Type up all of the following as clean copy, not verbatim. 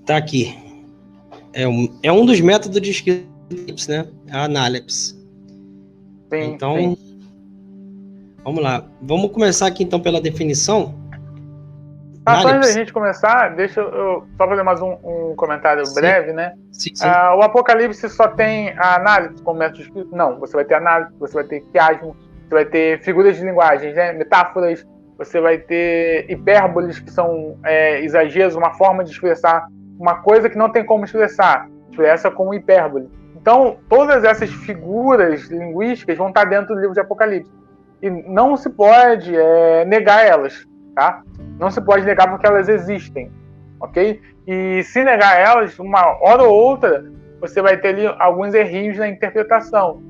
Tá aqui. É um dos métodos de escrita, né? A análisis. Então, vamos lá. Vamos começar aqui, então, pela definição. Só antes da gente começar, deixa eu só fazer mais um comentário breve, né? Sim, sim. O Apocalipse só tem a análise como método de escrita? Não. Você vai ter análise, você vai ter quiasmo, você vai ter figuras de linguagem, né? Metáforas, você vai ter hipérboles, que são exageros, uma forma de expressar uma coisa que não tem como expressa como hipérbole. Então, todas essas figuras linguísticas vão estar dentro do livro de Apocalipse. E não se pode negar elas, tá? Não se pode negar porque elas existem, ok? E se negar elas, uma hora ou outra, você vai ter ali alguns errinhos na interpretação.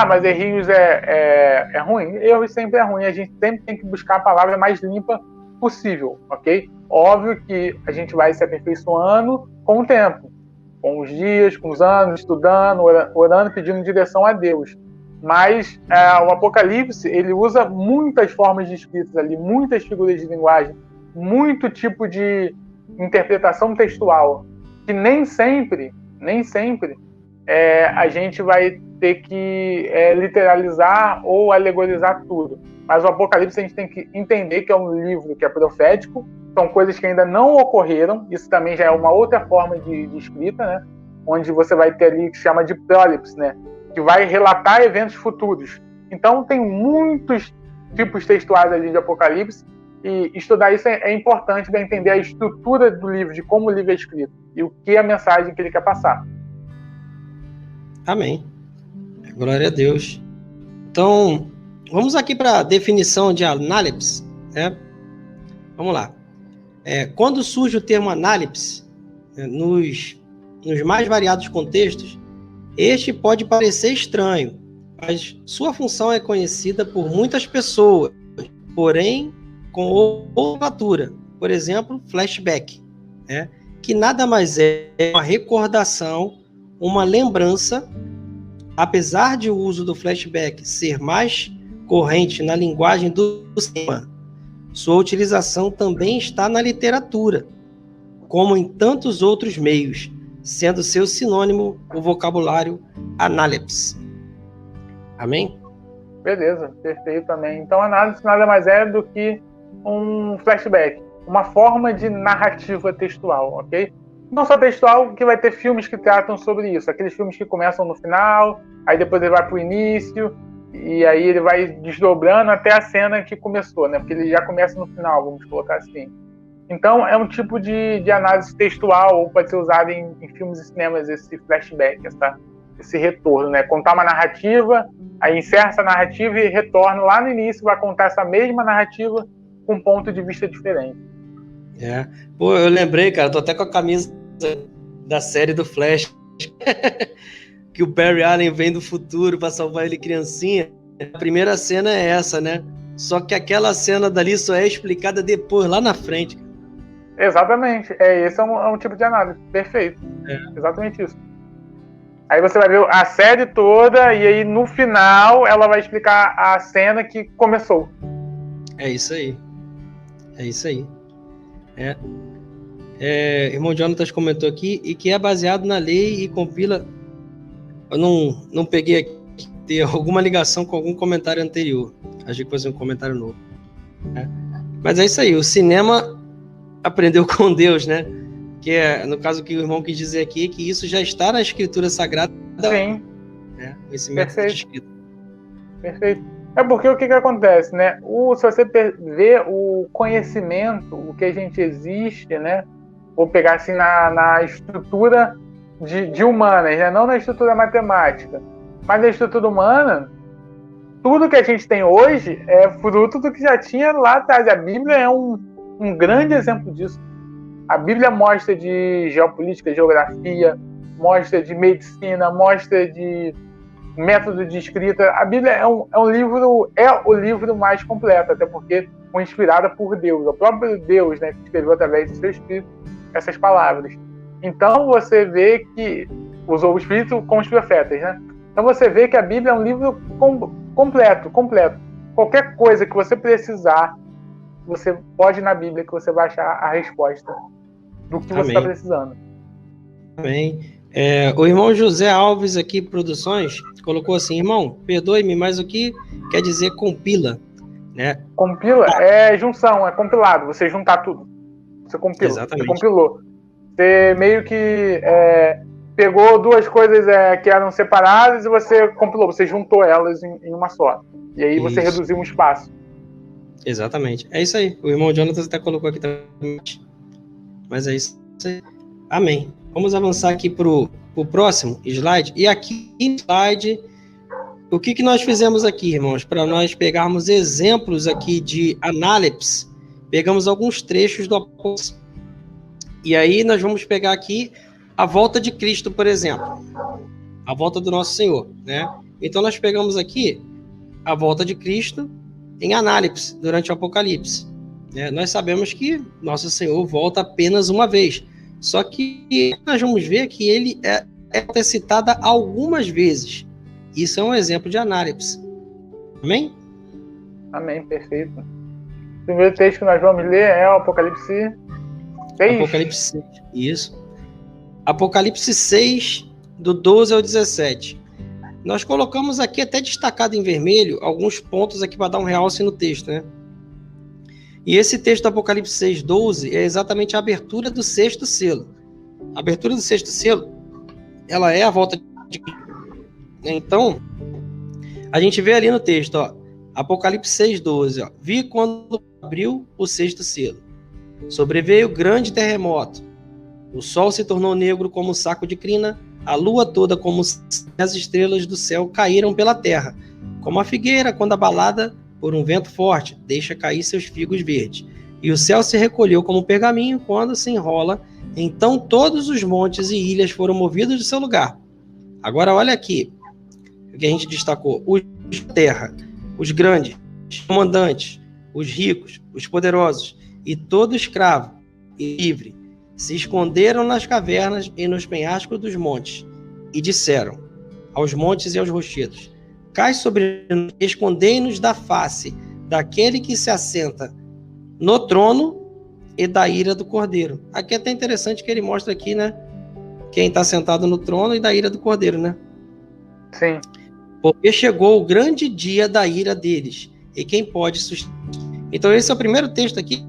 Mas errinhos é ruim? Erros sempre é ruim. A gente sempre tem que buscar a palavra mais limpa possível, ok? Óbvio que a gente vai se aperfeiçoando com o tempo, com os dias, com os anos, estudando, orando, pedindo direção a Deus. Mas o Apocalipse, ele usa muitas formas de escritas ali, muitas figuras de linguagem, muito tipo de interpretação textual, que nem sempre a gente vai ter que literalizar ou alegorizar tudo. Mas o Apocalipse a gente tem que entender que é um livro que é profético, são coisas que ainda não ocorreram, isso também já é uma outra forma de escrita, né? Onde você vai ter ali que se chama de prólipse, né? Que vai relatar eventos futuros. Então tem muitos tipos textuais ali de Apocalipse, e estudar isso é importante para entender a estrutura do livro, de como o livro é escrito e o que é a mensagem que ele quer passar. Amém. Glória a Deus. Então, vamos aqui para a definição de análisis, né? Vamos lá. Quando surge o termo análisis, nos mais variados contextos, este pode parecer estranho, mas sua função é conhecida por muitas pessoas, porém com nomenclatura. Por exemplo, flashback, né? Que nada mais é uma recordação, uma lembrança. Apesar de o uso do flashback ser mais corrente na linguagem do cinema, sua utilização também está na literatura, como em tantos outros meios, sendo seu sinônimo o vocabulário análisis. Amém? Beleza, perfeito também. Então, análise nada mais é do que um flashback, uma forma de narrativa textual, ok? Não só textual, que vai ter filmes que tratam sobre isso, aqueles filmes que começam no final, aí depois ele vai para o início, e aí ele vai desdobrando até a cena que começou, né? Porque ele já começa no final, vamos colocar assim. Então, é um tipo de análise textual, ou pode ser usado em filmes e cinemas, esse flashback, esse retorno, né? Contar uma narrativa, aí encerra essa narrativa e retorna lá no início, vai contar essa mesma narrativa com um ponto de vista diferente. Pô, eu lembrei, cara, tô até com a camisa da série do Flash, que o Barry Allen vem do futuro para salvar ele criancinha. A primeira cena é essa, né? Só que aquela cena dali só é explicada depois, lá na frente. Exatamente. Esse é um tipo de análise. Perfeito. Exatamente isso. Aí você vai ver a série toda e aí no final ela vai explicar a cena que começou. É isso aí. Irmão Jonatas comentou aqui, e que é baseado na lei e compila... Eu não peguei aqui, ter alguma ligação com algum comentário anterior. Achei que fosse um comentário novo. Mas é isso aí, o cinema aprendeu com Deus, né? Que no caso que o irmão quis dizer aqui, que isso já está na Escritura Sagrada. Sim. Esse método de escrita. Perfeito. É porque o que acontece, né? Se você vê o conhecimento, o que a gente existe, né? Vou pegar assim na estrutura de humanas, né? Não na estrutura matemática, mas na estrutura humana, tudo que a gente tem hoje é fruto do que já tinha lá atrás. A Bíblia é um grande exemplo disso. A Bíblia mostra de geopolítica, geografia, mostra de medicina, mostra de método de escrita. A Bíblia é o livro mais completo, até porque foi inspirada por Deus, o próprio Deus, né, que escreveu através do seu Espírito essas palavras. Então você vê que usou o Espírito com os profetas, né? Então você vê que a Bíblia é um livro completo. Qualquer coisa que você precisar, você pode ir na Bíblia que você vai achar a resposta. do que você está precisando. Amém. O irmão José Alves aqui, Produções, colocou assim: irmão, perdoe-me, mas o que quer dizer compila? Né? Compila é junção, é compilado, você juntar tudo. Você compila, Exatamente. você compilou. Você meio que pegou duas coisas que eram separadas e você compilou, você juntou elas em uma só. E aí você reduziu um espaço. Exatamente. É isso aí. O irmão Jonathan até colocou aqui também. Mas é isso aí. Amém. Vamos avançar aqui para o próximo slide. E aqui no slide, o que nós fizemos aqui, irmãos? Para nós pegarmos exemplos aqui de análepse, pegamos alguns trechos do Apocalipse. E aí nós vamos pegar aqui a volta de Cristo, por exemplo. A volta do nosso Senhor, né? Então nós pegamos aqui a volta de Cristo em análepse durante o Apocalipse. Nós sabemos que nosso Senhor volta apenas uma vez. Só que nós vamos ver que ele é citada algumas vezes. Isso é um exemplo de análepse. Amém? Amém, perfeito. O primeiro texto que nós vamos ler é o Apocalipse 6. Apocalipse 6, isso. Apocalipse 6, do 12 ao 17. Nós colocamos aqui até destacado em vermelho alguns pontos aqui para dar um realce no texto, né? E esse texto do Apocalipse 6, 12 é exatamente a abertura do sexto selo. A abertura do sexto selo, ela é a volta de... Então, a gente vê ali no texto, ó, Apocalipse 6, 12, ó, vi quando abriu o sexto selo. Sobreveio grande terremoto. O sol se tornou negro como um saco de crina, a lua toda como as estrelas do céu caíram pela terra, como a figueira quando abalada por um vento forte, deixa cair seus figos verdes. E o céu se recolheu como pergaminho quando se enrola. Então todos os montes e ilhas foram movidos de seu lugar. Agora olha aqui o que a gente destacou. Os terra, os grandes, os comandantes, os ricos, os poderosos e todo escravo e livre se esconderam nas cavernas e nos penhascos dos montes e disseram aos montes e aos rochedos: cai sobre nós, escondei-nos da face daquele que se assenta no trono e da ira do Cordeiro. Aqui é até interessante que ele mostra aqui, né? Quem está sentado no trono e da ira do Cordeiro, né? Sim. Porque chegou o grande dia da ira deles, e quem pode sustentar. Então esse é o primeiro texto aqui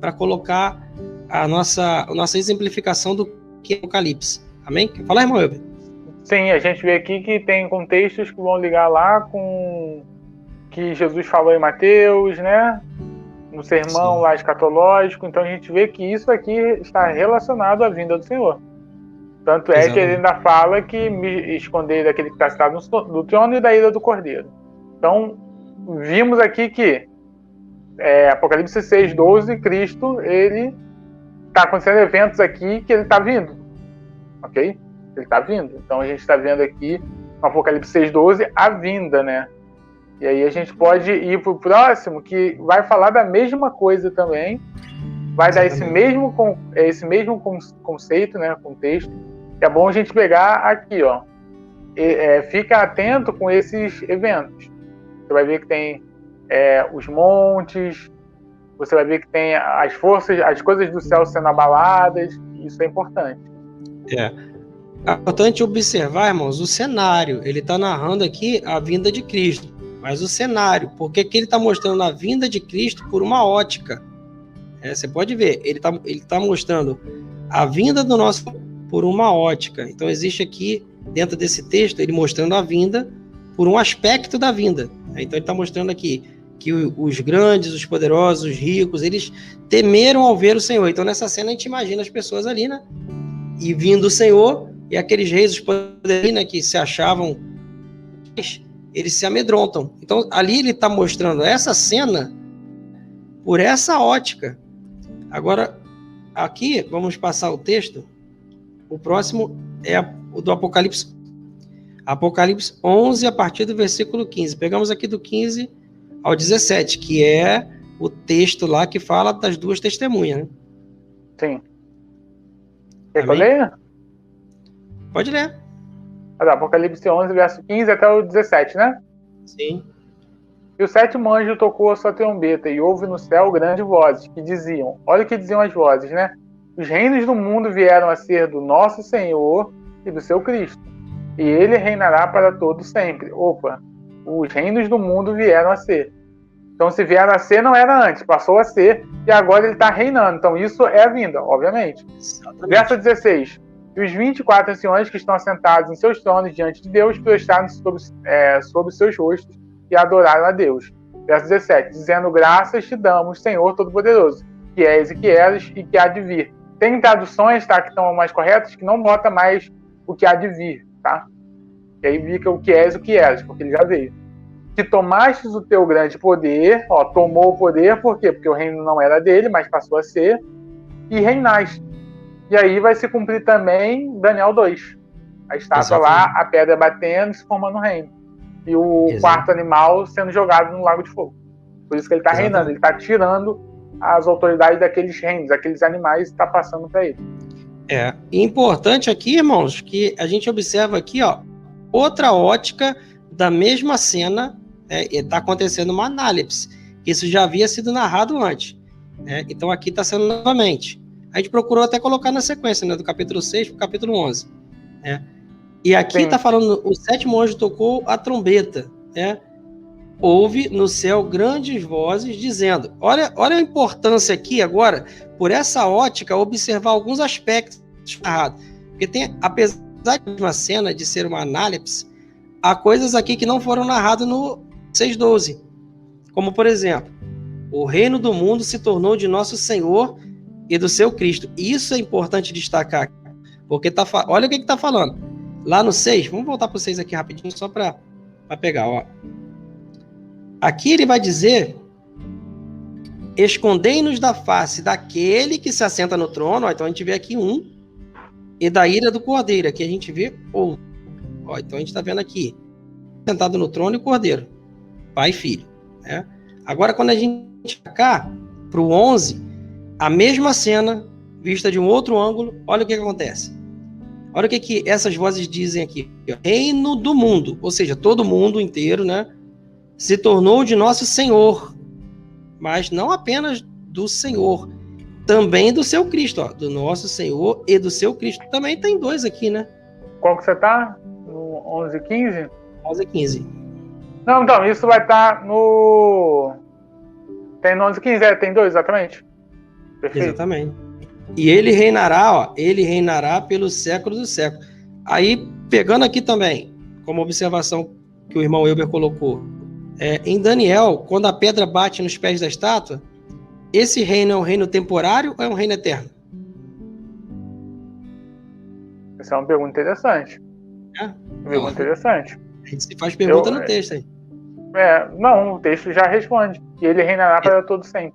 para colocar a nossa exemplificação do que é o Apocalipse. Amém? Quer falar, irmão Elber? Sim, a gente vê aqui que tem contextos que vão ligar lá com que Jesus falou em Mateus, né? No sermão lá escatológico. Então a gente vê que isso aqui está relacionado à vinda do Senhor. Tanto é que ele ainda fala que me esconder daquele que está sentado no trono e da ira do Cordeiro. Então, vimos aqui que Apocalipse 6, 12, Cristo, ele está acontecendo eventos aqui que ele está vindo. Ok? Ele está vindo. Então a gente está vendo aqui no Apocalipse 6, 12 a vinda, né? E aí a gente pode ir para o próximo, que vai falar da mesma coisa também. Vai dar esse mesmo conceito, né? Contexto. É bom a gente pegar aqui, ó. Fica atento com esses eventos. Você vai ver que tem os montes, você vai ver que tem as forças, as coisas do céu sendo abaladas. Isso é importante. É importante observar, irmãos, o cenário. Ele está narrando aqui a vinda de Cristo, mas o cenário, porque aqui ele está mostrando a vinda de Cristo por uma ótica. Você pode ver, ele tá mostrando a vinda do nosso por uma ótica. Então existe aqui, dentro desse texto, ele mostrando a vinda por um aspecto da vinda. Então ele está mostrando aqui que os grandes, os poderosos, os ricos, eles temeram ao ver o Senhor. Então nessa cena a gente imagina as pessoas ali, né? E vindo o Senhor, e aqueles reis, os poderosos, né, que se achavam, eles se amedrontam. Então ali ele está mostrando essa cena por essa ótica. Agora, aqui, vamos passar o texto. O próximo é o do Apocalipse. Apocalipse 11, a partir do versículo 15. Pegamos aqui do 15 ao 17, que é o texto lá que fala das duas testemunhas, né? Sim. Quer que eu leia? Pode ler. Apocalipse 11, verso 15 até o 17, né? Sim. E o sétimo anjo tocou a sua trombeta, e houve no céu grandes vozes, que diziam... Olha o que diziam as vozes, né? Os reinos do mundo vieram a ser do nosso Senhor e do seu Cristo, e ele reinará para todo sempre. Opa, os reinos do mundo vieram a ser. Então, se vieram a ser, não era antes, passou a ser, e agora ele está reinando. Então, isso é a vinda, obviamente. Exatamente. Verso 16. E os 24 anciões que estão assentados em seus tronos diante de Deus prostraram-se sobre seus rostos e adoraram a Deus. Verso 17. Dizendo: graças te damos, Senhor Todo-Poderoso, que és e que eras e que há de vir. Tem traduções, tá, que estão mais corretas, que não bota mais o que há de vir, tá? E aí fica o que és e o que eras, porque ele já veio. Que tomastes o teu grande poder, ó, tomou o poder, por quê? Porque o reino não era dele, mas passou a ser, e reinaste. E aí vai se cumprir também Daniel 2. A estátua lá, a pedra batendo e se formando um reino. E o quarto animal sendo jogado no lago de fogo. Por isso que ele está reinando, ele está tirando as autoridades daqueles reinos, aqueles animais, está passando para ele. E importante aqui, irmãos, que a gente observa aqui, ó, outra ótica da mesma cena, está acontecendo uma análise. Isso já havia sido narrado antes. Então aqui está sendo novamente. A gente procurou até colocar na sequência, né, do capítulo 6 para o capítulo 11. E aqui está falando, o sétimo anjo tocou a trombeta. Houve no céu grandes vozes dizendo, olha a importância aqui agora, por essa ótica, observar alguns aspectos narrados. Porque tem, apesar de uma cena de ser uma análise, há coisas aqui que não foram narradas no 6:12. Como, por exemplo, o reino do mundo se tornou de nosso Senhor e do seu Cristo. Isso é importante destacar, porque olha o que está falando. Lá no 6, vamos voltar para o 6 aqui rapidinho, só para pegar. Ó. Aqui ele vai dizer: escondei-nos da face daquele que se assenta no trono. Ó, então a gente vê aqui um, e da ira do cordeiro. Aqui a gente vê outro. Ó, então a gente está vendo aqui, sentado no trono e cordeiro, pai e filho. Agora, quando a gente vai cá para o 11, a mesma cena, vista de um outro ângulo, olha o que acontece. Olha o que essas vozes dizem aqui. Reino do mundo, ou seja, todo mundo inteiro, né, se tornou de nosso Senhor, mas não apenas do Senhor, também do seu Cristo, ó, do nosso Senhor e do seu Cristo. Também tem dois aqui, né? Qual que você tá? No 11:15? 11:15. Não, então, isso vai estar no... Tem no 11:15, tem dois, exatamente. Perfeito. Exatamente. E ele reinará pelos séculos dos séculos. Aí, pegando aqui também, como observação que o irmão Elber colocou, em Daniel, quando a pedra bate nos pés da estátua, esse reino é um reino temporário ou é um reino eterno? Essa é uma pergunta interessante. Pergunta interessante. A gente se faz pergunta no texto aí. Não, o texto já responde. E ele reinará para todo sempre.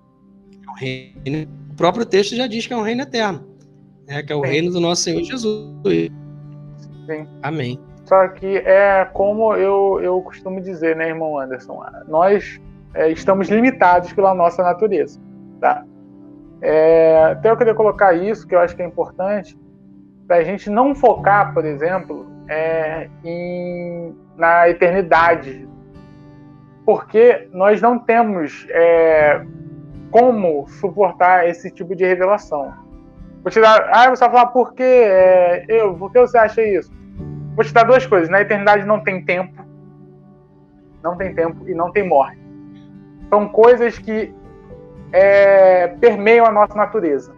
O próprio texto já diz que é um reino eterno. Que é o reino do nosso Senhor Jesus. Sim. Amém. Só que é como eu costumo dizer, né, irmão Anderson? Nós estamos limitados pela nossa natureza. Tá? Até eu queria colocar isso, que eu acho que é importante, para a gente não focar, por exemplo, na eternidade. Porque nós não temos como suportar esse tipo de revelação. Você vai falar, por que você acha isso? Vou te dar duas coisas. Na eternidade não tem tempo e não tem morte. São coisas que permeiam a nossa natureza.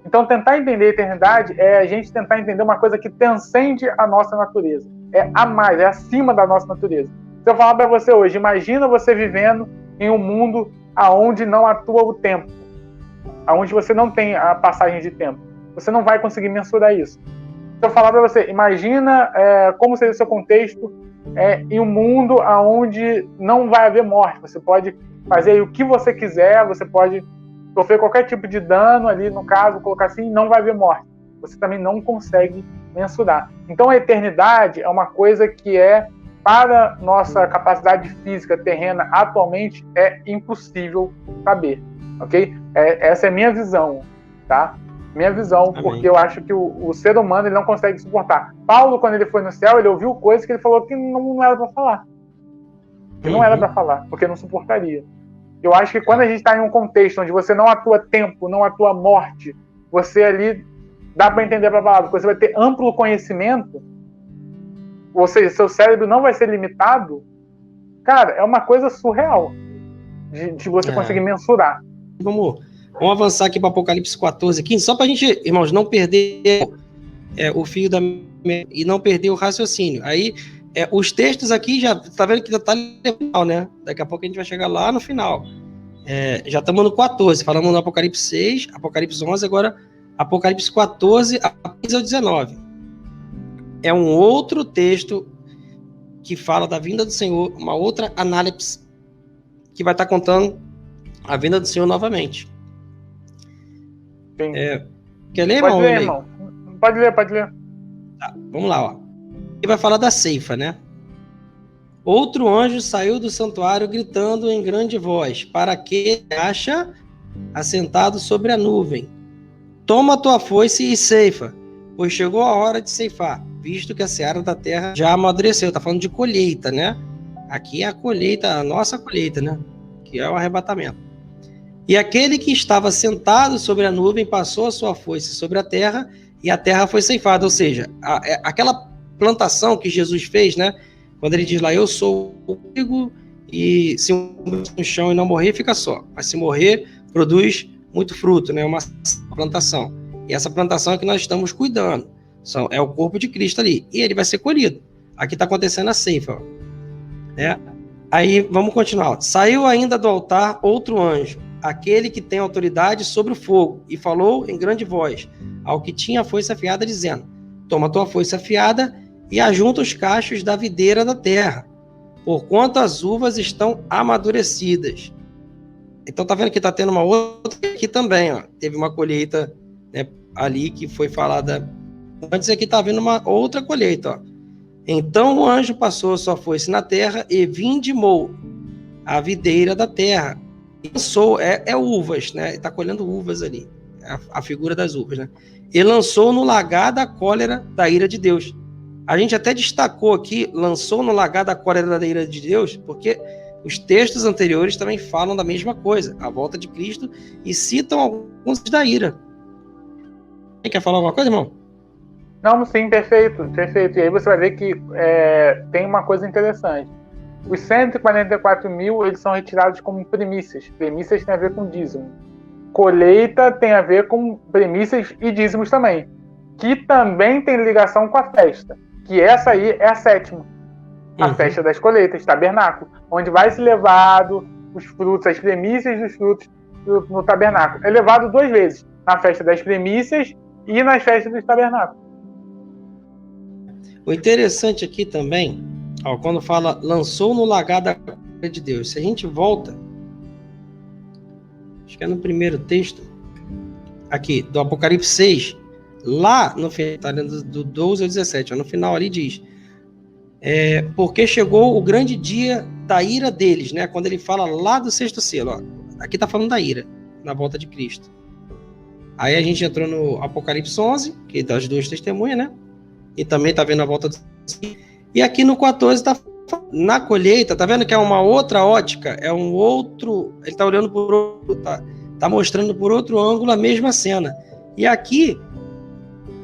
Então, tentar entender a eternidade é a gente tentar entender uma coisa que transcende a nossa natureza. É a mais, é acima da nossa natureza. Se eu falar para você hoje, imagina você vivendo em um mundo onde não atua o tempo, onde você não tem a passagem de tempo. Você não vai conseguir mensurar isso. Se eu falar para você, imagina como seria o seu contexto em um mundo onde não vai haver morte. Você pode fazer o que você quiser, você pode sofrer qualquer tipo de dano ali, no caso, colocar assim, não vai haver morte. Você também não consegue mensurar. Então a eternidade é uma coisa que para nossa capacidade física terrena atualmente, é impossível saber, ok? Essa é minha visão, tá? Minha visão, amém. Porque eu acho que o ser humano ele não consegue suportar. Paulo, quando ele foi no céu, ele ouviu coisas que ele falou que não era para falar. Que não era para falar, porque não suportaria. Eu acho que quando a gente está em um contexto onde você não atua tempo, não atua morte, você ali, dá para entender a palavra, você vai ter amplo conhecimento, ou seja, seu cérebro não vai ser limitado, cara, é uma coisa surreal de você conseguir mensurar. Vamos avançar aqui para Apocalipse 14, 15, só para a gente, irmãos, não perder o fio e não perder o raciocínio. Aí, os textos aqui, já tá vendo que tá no final, né? Daqui a pouco a gente vai chegar lá no final. Já estamos no 14, falamos no Apocalipse 6, Apocalipse 11, agora Apocalipse 14, a 15 ao 19. É um outro texto que fala da vinda do Senhor, uma outra análise que vai estar contando a vinda do Senhor novamente. Quer ler, irmão? Pode ler, irmão. Pode ler. Tá, vamos lá, ó. Ele vai falar da ceifa, né? Outro anjo saiu do santuário gritando em grande voz, para que acha assentado sobre a nuvem. Toma tua foice e ceifa, pois chegou a hora de ceifar, visto que a seara da terra já amadureceu. Tá falando de colheita, né? Aqui é a colheita, a nossa colheita, né? Que é o arrebatamento. E aquele que estava sentado sobre a nuvem passou a sua foice sobre a terra, e a terra foi ceifada. Ou seja, aquela plantação que Jesus fez, né? Quando ele diz lá, eu sou o trigo, e se no chão e não morrer, fica só. Mas se morrer, produz muito fruto, né? Uma plantação. E essa plantação é que nós estamos cuidando. É o corpo de Cristo ali. E ele vai ser colhido. Aqui está acontecendo a ceifa. Ó. Aí, vamos continuar. Saiu ainda do altar outro anjo, aquele que tem autoridade sobre o fogo, e falou em grande voz ao que tinha a foice afiada, dizendo, toma tua foice afiada e ajunta os cachos da videira da terra, porquanto as uvas estão amadurecidas. Então tá vendo que tá tendo uma outra aqui também, ó. Teve uma colheita, né, ali que foi falada antes, aqui tá vendo uma outra colheita, ó. Então o anjo passou a sua foice na terra e vindimou a videira da terra. E lançou, uvas, né? Tá colhendo uvas ali, a figura das uvas, né? E lançou no lagar da cólera da ira de Deus. A gente até destacou aqui, lançou no lagar da cólera da ira de Deus, porque os textos anteriores também falam da mesma coisa, a volta de Cristo, e citam alguns da ira. Você quer falar alguma coisa, irmão? Não, sim, perfeito. E aí você vai ver que tem uma coisa interessante. Os 144 mil, eles são retirados como premissas. Premissas tem a ver com dízimo. Colheita tem a ver com premissas e dízimos também, que também tem ligação com a festa, que essa aí é a sétima. A festa das colheitas, tabernáculo, onde vai ser levado os frutos, as premissas dos frutos no tabernáculo. É levado 2 vezes, na festa das premissas e nas festas dos tabernáculos. O interessante aqui também, ó, quando fala lançou no lagar da glória de Deus, se a gente volta, acho que é no primeiro texto, aqui, do Apocalipse 6, lá no final, tá, do 12 ao 17, ó, no final ali diz, porque chegou o grande dia da ira deles, né? Quando ele fala lá do 6º selo, ó, aqui tá falando da ira, na volta de Cristo. Aí a gente entrou no Apocalipse 11, que é das 2 testemunhas, né? E também tá vendo a volta do... E aqui no 14 tá na colheita, tá vendo que é uma outra ótica, é um outro, ele tá olhando por outro, tá mostrando por outro ângulo a mesma cena. E aqui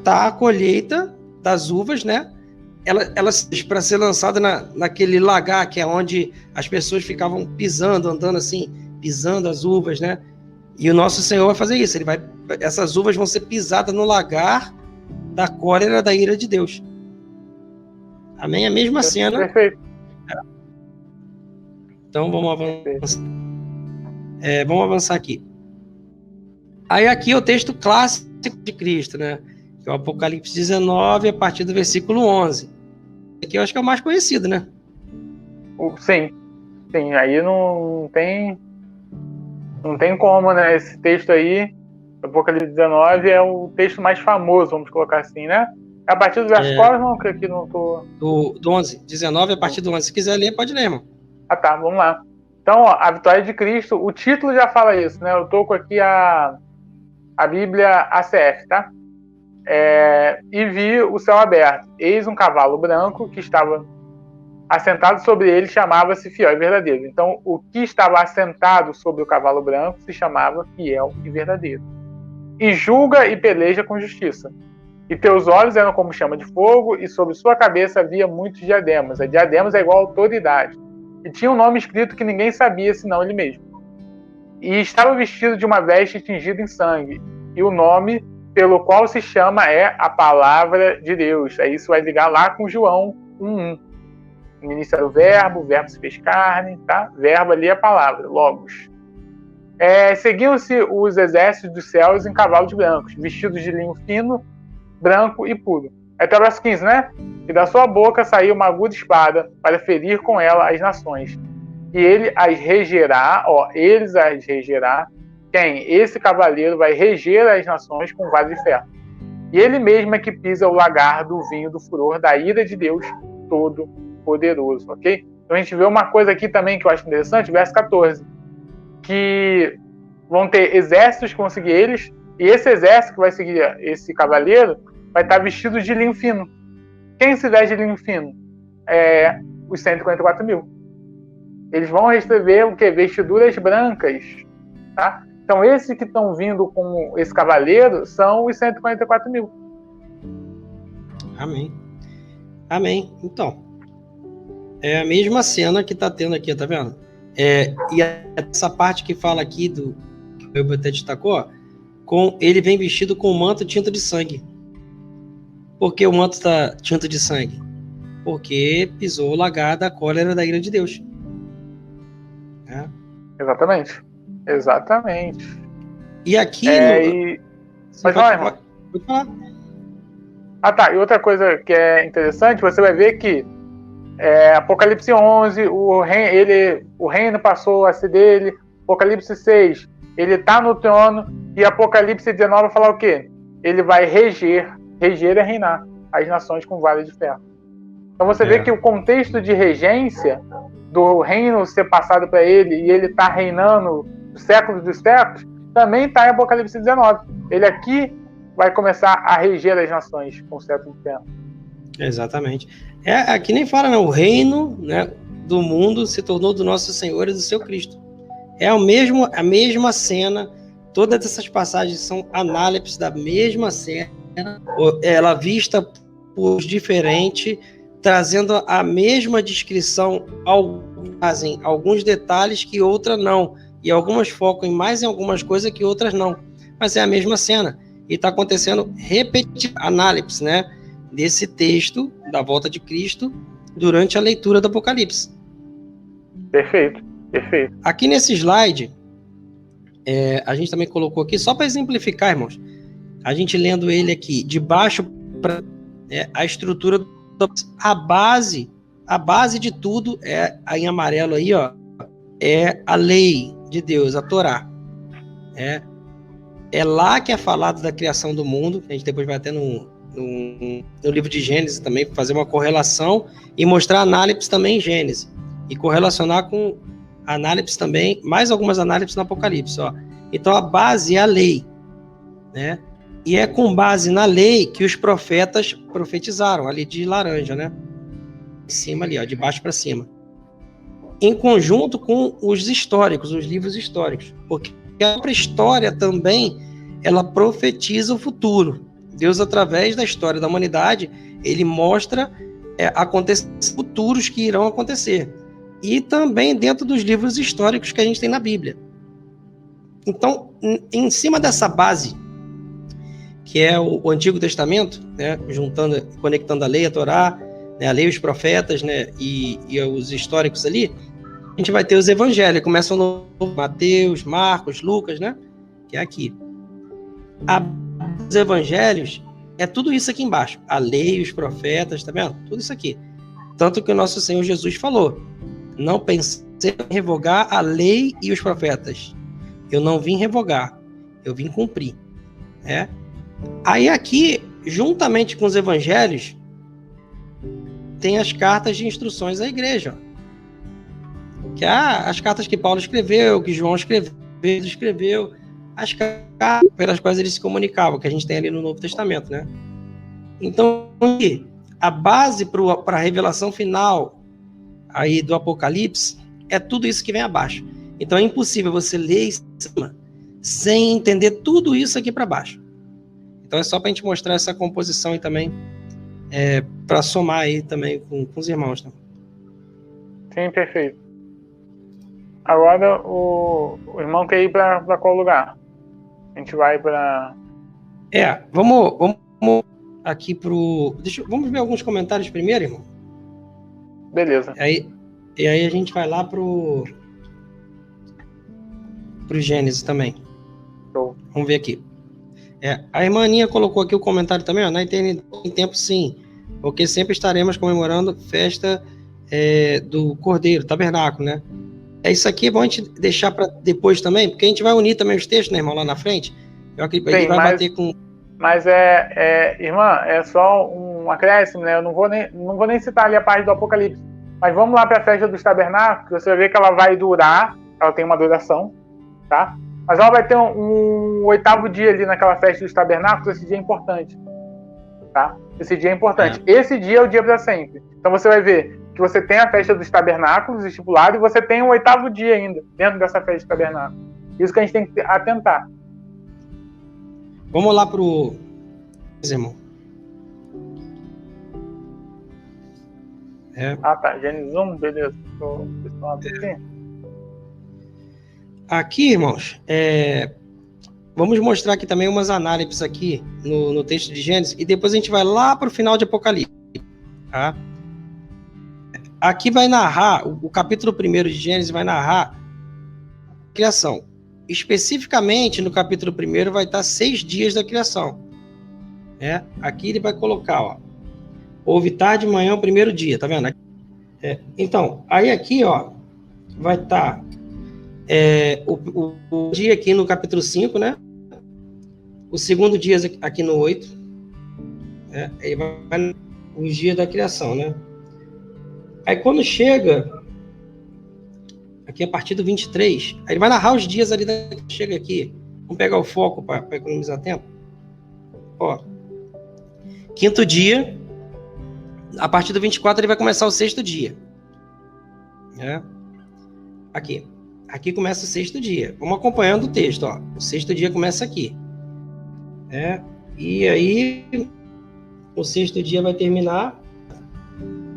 tá a colheita das uvas, né? Elas para ser lançada naquele lagar, que é onde as pessoas ficavam pisando, andando assim, pisando as uvas, né? E o nosso Senhor vai fazer isso, essas uvas vão ser pisadas no lagar da cólera da ira de Deus. Amém? A mesma cena. Perfeito. Então vamos avançar. Vamos avançar aqui. Aí aqui é o texto clássico de Cristo, né? Que é o Apocalipse 19, a partir do versículo 11. Aqui eu acho que é o mais conhecido, né? Sim. Aí não tem como, né? Esse texto aí, Apocalipse 19, é o texto mais famoso, vamos colocar assim, né? É a partir do verso qual, não? Que aqui não tô... Do 11, 19 a partir do 11. Se quiser ler, pode ler, irmão. Ah, tá, vamos lá. Então, ó, a vitória de Cristo, o título já fala isso, né? Eu tô com aqui a Bíblia ACF, tá? E vi o céu aberto. Eis um cavalo branco que estava assentado sobre ele, chamava-se Fiel e Verdadeiro. Então, o que estava assentado sobre o cavalo branco se chamava Fiel e Verdadeiro. e julga e peleja com justiça. E teus olhos eram como chama de fogo, e sobre sua cabeça havia muitos diademas. A diademas é igual a autoridade. E tinha um nome escrito que ninguém sabia, senão ele mesmo. E estava vestido de uma veste tingida em sangue. E o nome pelo qual se chama é a Palavra de Deus. Aí isso vai ligar lá com João 1:1. No início era o verbo se fez carne, tá? Verbo ali é a palavra, logos. Seguiam-se os exércitos dos céus em cavalos brancos, vestidos de linho fino, branco e puro. Até o verso 15, né? E da sua boca saiu uma aguda espada para ferir com ela as nações. E ele as regerá, eles as regerá. Quem? Esse cavaleiro vai reger as nações com vara de ferro. E ele mesmo é que pisa o lagar do vinho do furor da ira de Deus Todo-Poderoso, ok? Então a gente vê uma coisa aqui também que eu acho interessante, verso 14, que vão ter exércitos que vão seguir eles, e esse exército que vai seguir esse cavaleiro vai estar vestido de linho fino. Quem se veste de linho fino? Os 144 mil. Eles vão receber o quê? Vestiduras brancas. Tá? Então, esses que estão vindo com esse cavaleiro são os 144 mil. Amém. Amém. Então, é a mesma cena que está tendo aqui, tá vendo? E essa parte que fala aqui, que eu até destacou, ele vem vestido com um manto tinta de sangue. Por que o manto está tinta de sangue? Porque pisou o lagar da cólera da ira de Deus. Exatamente. E aqui... Pode falar, irmão. Pode falar. Tá. E outra coisa que é interessante, você vai ver que Apocalipse 11, o reino passou a ser dele. Apocalipse 6, ele está no trono. E Apocalipse 19 vai falar o quê? Ele vai reger é reinar as nações com vara de ferro. Então você vê que o contexto de regência do reino ser passado para ele e ele está reinando os séculos dos séculos, também está em Apocalipse 19. Ele aqui vai começar a reger as nações com o cetro de ferro. Exatamente. Aqui nem fala, não. O reino, né, do mundo se tornou do nosso Senhor e do seu Cristo. É a mesma cena. Todas essas passagens são análises da mesma cena. Ela vista por diferente, trazendo a mesma descrição, trazem alguns detalhes que outras não. E algumas focam mais em algumas coisas que outras não. Mas é a mesma cena. E está acontecendo análise, né, desse texto da volta de Cristo durante a leitura do Apocalipse. Perfeito. Aqui nesse slide, a gente também colocou aqui, só para exemplificar, irmãos, a gente lendo ele aqui, de baixo para a estrutura, a base de tudo em amarelo aí, é a lei de Deus, a Torá. É lá que é falado da criação do mundo, a gente depois vai até no livro de Gênesis também, fazer uma correlação e mostrar análises também em Gênesis, e correlacionar com análises também, mais algumas análises no Apocalipse. Então a base é a lei, né? E é com base na lei que os profetas profetizaram, ali de laranja, né? Em cima ali, de baixo para cima. Em conjunto com os históricos, os livros históricos. Porque a própria história também, ela profetiza o futuro. Deus, através da história da humanidade, ele mostra acontecimentos futuros que irão acontecer. E também dentro dos livros históricos que a gente tem na Bíblia. Então, em cima dessa base, que é o Antigo Testamento, né, conectando a lei, a Torá, né, a lei, os profetas, né, e os históricos ali, a gente vai ter os evangelhos, começam no Mateus, Marcos, Lucas, né, que é aqui. Os evangelhos é tudo isso aqui embaixo, a lei, os profetas, tá vendo? Tudo isso aqui. Tanto que o nosso Senhor Jesus falou, não pensei em revogar a lei e os profetas. Eu não vim revogar, eu vim cumprir, né? Aí aqui, juntamente com os evangelhos, tem as cartas de instruções à igreja. Que as cartas que Paulo escreveu, que João escreveu, as cartas pelas quais eles se comunicavam, que a gente tem ali no Novo Testamento, né? Então, a base para a revelação final aí do Apocalipse é tudo isso que vem abaixo. Então é impossível você ler em cima sem entender tudo isso aqui para baixo. Então é só para a gente mostrar essa composição aí também, para somar aí também com os irmãos. Né? Sim, perfeito. Agora o irmão quer ir para qual lugar? A gente vai para... Vamos aqui vamos ver alguns comentários primeiro, irmão? Beleza. E aí a gente vai lá pro Gênesis também. Show. Vamos ver aqui. A irmã Aninha colocou aqui o comentário também, ó, na eternidade em tempo sim, porque sempre estaremos comemorando festa do Cordeiro, tabernáculo, né? Isso aqui é bom a gente deixar para depois também, porque a gente vai unir também os textos, né, irmão, lá na frente. Ele vai bater com... Mas irmã, é só um acréscimo, né? Eu não vou nem citar ali a parte do Apocalipse. Mas vamos lá para a festa dos tabernáculos, você vai ver que ela vai durar, ela tem uma duração, tá? Mas ela vai ter um 8º dia ali naquela festa dos tabernáculos, esse dia é importante, tá? Esse dia é importante. Esse dia é o dia para sempre. Então você vai ver que você tem a festa dos tabernáculos estipulada e você tem um 8º dia ainda dentro dessa festa dos tabernáculos. Isso que a gente tem que atentar. Vamos lá pro irmão. Tá. Gênesis 1, beleza. Aqui, irmãos, vamos mostrar aqui também umas análises aqui no texto de Gênesis e depois a gente vai lá para o final de Apocalipse. Tá? Aqui vai narrar, o capítulo 1 de Gênesis vai narrar a criação. Especificamente no capítulo 1 vai estar 6 dias da criação. Aqui ele vai colocar, ó, houve tarde, manhã, o primeiro dia, tá vendo? Então, aí aqui, ó, vai estar o dia aqui no capítulo 5, né? O segundo dia aqui no 8. Aí vai os dias da criação, né? Aí quando chega aqui a partir do 23, aí ele vai narrar os dias ali chega aqui. Vamos pegar o foco para economizar tempo. Ó, 5º dia, a partir do 24 ele vai começar o 6º dia. Aqui começa o 6º dia. Vamos acompanhando o texto, ó. O 6º dia começa aqui. E aí o 6º dia vai terminar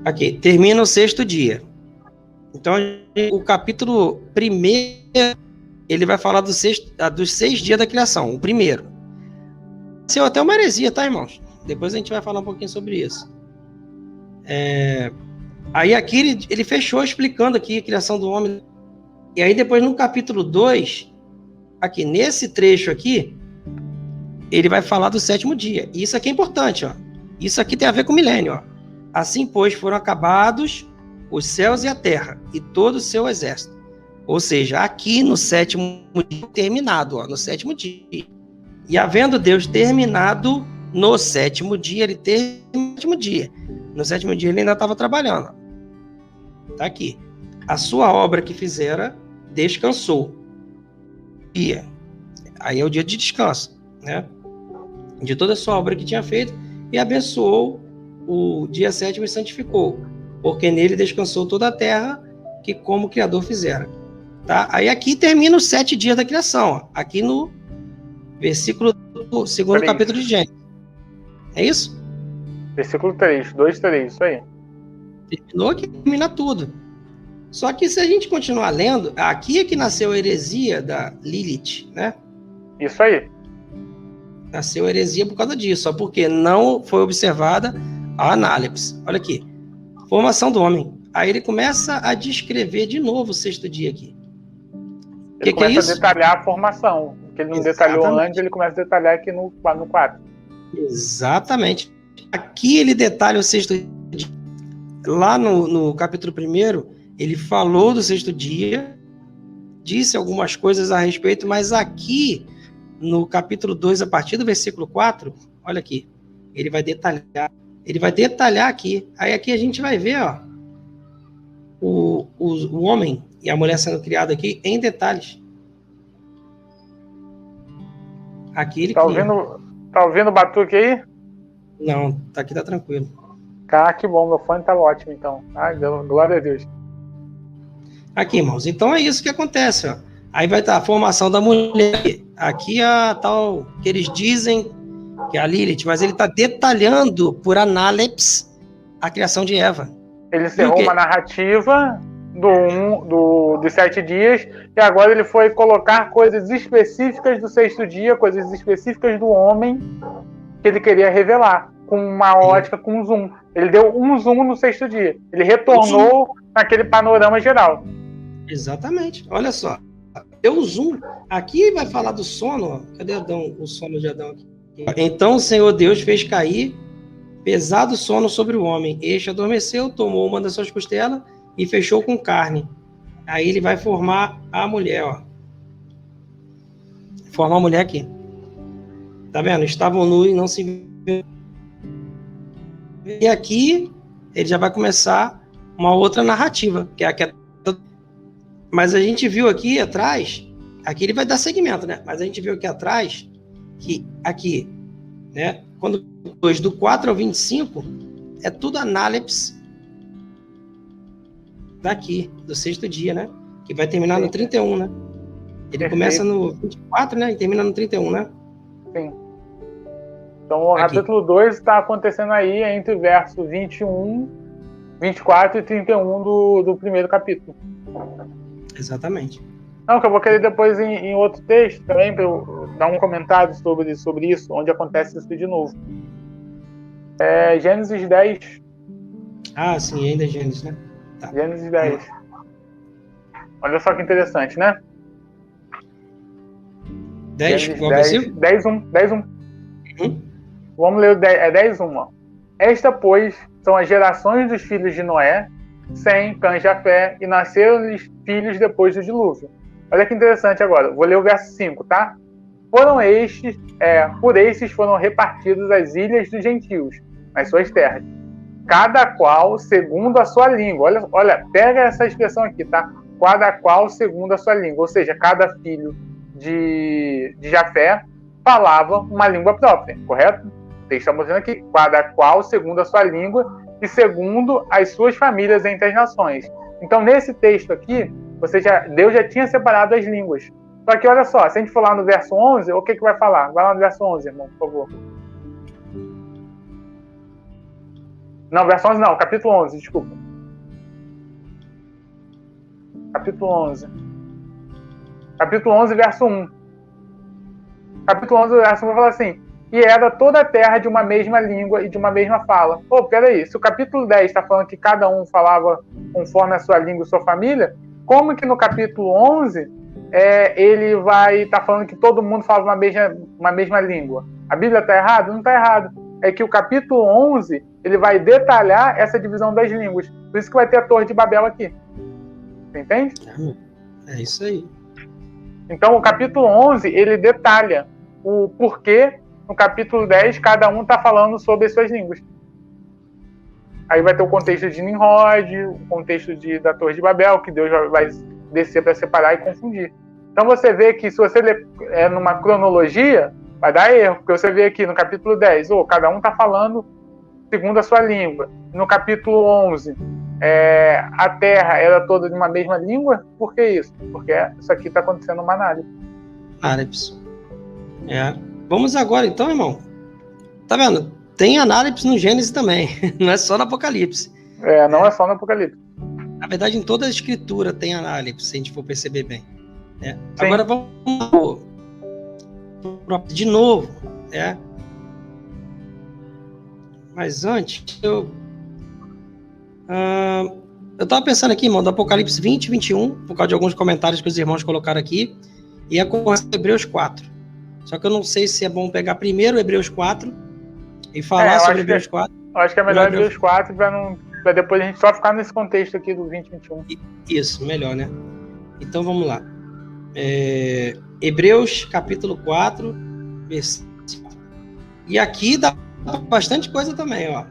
aqui. Termina o 6º dia. Então o capítulo 1 ele vai falar dos 6 dias da criação. O primeiro. Isso é até uma heresia, tá, irmãos? Depois a gente vai falar um pouquinho sobre isso. Aí aqui ele fechou explicando aqui a criação do homem. E aí depois no capítulo 2, aqui nesse trecho aqui, ele vai falar do 7º dia. E isso aqui é importante, ó. Isso aqui tem a ver com o milênio, ó. Assim, pois, foram acabados os céus e a terra e todo o seu exército. Ou seja, aqui no 7º dia terminado, ó, no 7º dia. E havendo Deus terminado no 7º dia, ele terminou no 7º dia. No 7º dia ele ainda estava trabalhando. Tá aqui. A sua obra que fizera, descansou. Dia. Aí é o dia de descanso, né? De toda a sua obra que tinha feito, e abençoou o dia 7º e santificou, porque nele descansou toda a terra, que como o Criador fizera. Tá? Aí aqui termina os 7 dias da criação, ó. Aqui no versículo do 2º capítulo de Gênesis. É isso? Versículo 3, 2, 3, isso aí. Terminou que termina tudo. Só que se a gente continuar lendo, aqui é que nasceu a heresia da Lilith, né? Isso aí. Nasceu a heresia por causa disso, só porque não foi observada a análise. Olha aqui. Formação do homem. Aí ele começa a descrever de novo o 6º dia aqui. Ele começa a detalhar a formação. O que ele não detalhou antes, ele começa a detalhar aqui no 4. Exatamente. Aqui ele detalha o 6º dia. Lá no capítulo 1, ele falou do 6º dia, disse algumas coisas a respeito, mas aqui, no capítulo 2, a partir do versículo 4, olha aqui, ele vai detalhar aqui. Aí aqui a gente vai ver, ó, o homem e a mulher sendo criados aqui em detalhes. Aqui ele tá ouvindo o batuque aí? Não, aqui tá tranquilo. Cara, que bom, meu fone tá ótimo, então. Ai, glória a Deus. Aqui, irmãos, então é isso que acontece, ó. Aí vai estar a formação da mulher. Aqui a tal que eles dizem que é a Lilith, mas ele está detalhando por análips a criação de Eva. Ele encerrou uma narrativa dos 7 dias e agora ele foi colocar coisas específicas do 6º dia, coisas específicas do homem que ele queria revelar, com uma ótica, com um zoom. Ele deu um zoom no 6º dia. Ele retornou naquele panorama geral. Exatamente. Olha só. Deu um zoom. Aqui vai falar do sono. Ó. Cadê Adão? O sono de Adão aqui. Então o Senhor Deus fez cair pesado sono sobre o homem. Este adormeceu, tomou uma das suas costelas e fechou com carne. Aí ele vai formar a mulher, ó. Formar a mulher aqui. Tá vendo? Estavam nus e não se viu. E aqui ele já vai começar uma outra narrativa, que é a que... Mas a gente viu aqui atrás, aqui ele vai dar segmento, né? Mas a gente viu aqui atrás que aqui, né? Quando do 4 ao 25 é tudo análips daqui, do 6º dia, né? Que vai terminar no 31, né? Ele começa no 24, né? E termina no 31, né? Sim. Então o capítulo 2 está acontecendo aí entre o verso 21, 24 e 31 do primeiro capítulo. Exatamente. Não, que eu vou querer depois em outro texto também, para eu dar um comentário sobre isso, onde acontece isso de novo. Gênesis 10. Ah, sim, ainda é Gênesis, né? Tá. Gênesis 10. Olha só que interessante, né? 10, qual versículo? 10:1. Vamos ler o 10:1. Ó. Esta, pois, são as gerações dos filhos de Noé, Sem, Cã e Jafé, e nasceram-lhes filhos depois do dilúvio. Olha que interessante agora. Vou ler o verso 5, tá? Por estes foram repartidas as ilhas dos gentios, nas suas terras. Cada qual segundo a sua língua. Olha, pega essa expressão aqui, tá? Cada qual segundo a sua língua. Ou seja, cada filho de Jafé falava uma língua própria, correto? O texto está mostrando aqui. Cada qual segundo a sua língua e segundo as suas famílias entre as nações. Então, nesse texto aqui, Deus já tinha separado as línguas. Só que, olha só, se a gente for lá no verso 11, o que vai falar? Vai lá no verso 11, irmão, por favor. Não, verso 11 não, capítulo 11, desculpa. Capítulo 11. Capítulo 11, verso 1. Capítulo 11, verso 1 vai falar assim: e era toda a terra de uma mesma língua e de uma mesma fala. Pô, peraí, se o capítulo 10 está falando que cada um falava conforme a sua língua e sua família, como que no capítulo 11 ele vai estar falando que todo mundo fala uma mesma língua? A Bíblia está errada? Não está errado. É que o capítulo 11 ele vai detalhar essa divisão das línguas. Por isso que vai ter a Torre de Babel aqui. Você entende? É isso aí. Então o capítulo 11 ele detalha o porquê. No capítulo 10, cada um está falando sobre as suas línguas. Aí vai ter o contexto de Nimrod, o contexto da Torre de Babel, que Deus vai descer para separar e confundir. Então você vê que se você ler numa cronologia, vai dar erro, porque você vê aqui no capítulo 10, cada um está falando segundo a sua língua. No capítulo 11, a terra era toda de uma mesma língua. Por que isso? Porque isso aqui está acontecendo uma análise. Análisis. Vamos agora então, irmão. Tá vendo? Tem análisis no Gênesis também. Não é só no Apocalipse. Não é só no Apocalipse. Na verdade, em toda a escritura tem análise, se a gente for perceber bem. Agora vamos de novo. Mas antes, eu estava pensando aqui, irmão, do Apocalipse 20 e 21, por causa de alguns comentários que os irmãos colocaram aqui, e a coisa de Hebreus 4. Só que eu não sei se é bom pegar primeiro Hebreus 4 e falar sobre Hebreus 4. Eu acho que é melhor Hebreus 4 para depois a gente só ficar nesse contexto aqui do 20 e 21. Isso, melhor, né? Então vamos lá. Hebreus capítulo 4, versículo. E aqui dá bastante coisa também, ó.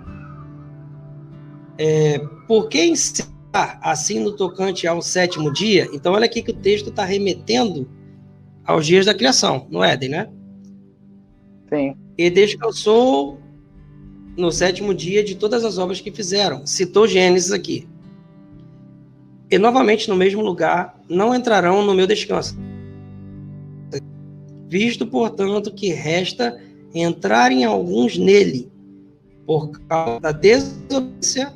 Por que encerrar assim no tocante ao 7º dia? Então olha aqui que o texto está remetendo aos dias da criação, no Éden, né? Sim. E descansou no 7º dia de todas as obras que fizeram. Citou Gênesis aqui. E novamente no mesmo lugar, não entrarão no meu descanso. Visto, portanto, que resta entrarem alguns nele, por causa da desobediência,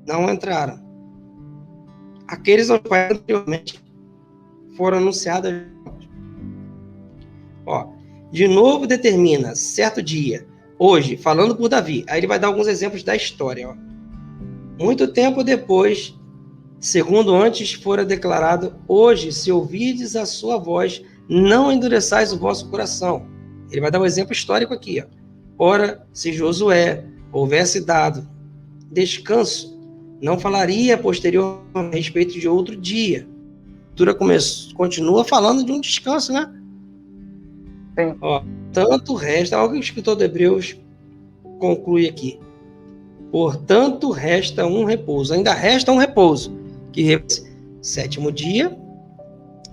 não entraram. Aqueles aos quais anteriormente foram anunciadas. De novo determina, certo dia, hoje, falando por Davi, aí ele vai dar alguns exemplos da história. Muito tempo depois, segundo antes fora declarado, hoje, se ouvirdes a sua voz, não endureçais o vosso coração. Ele vai dar um exemplo histórico aqui. Ora, se Josué houvesse dado descanso, não falaria posterior a respeito de outro dia. A escritura continua falando de um descanso, né? Sim. Tanto resta, algo que o escritor de Hebreus conclui aqui. Portanto, resta um repouso. Ainda resta um repouso. Que sétimo dia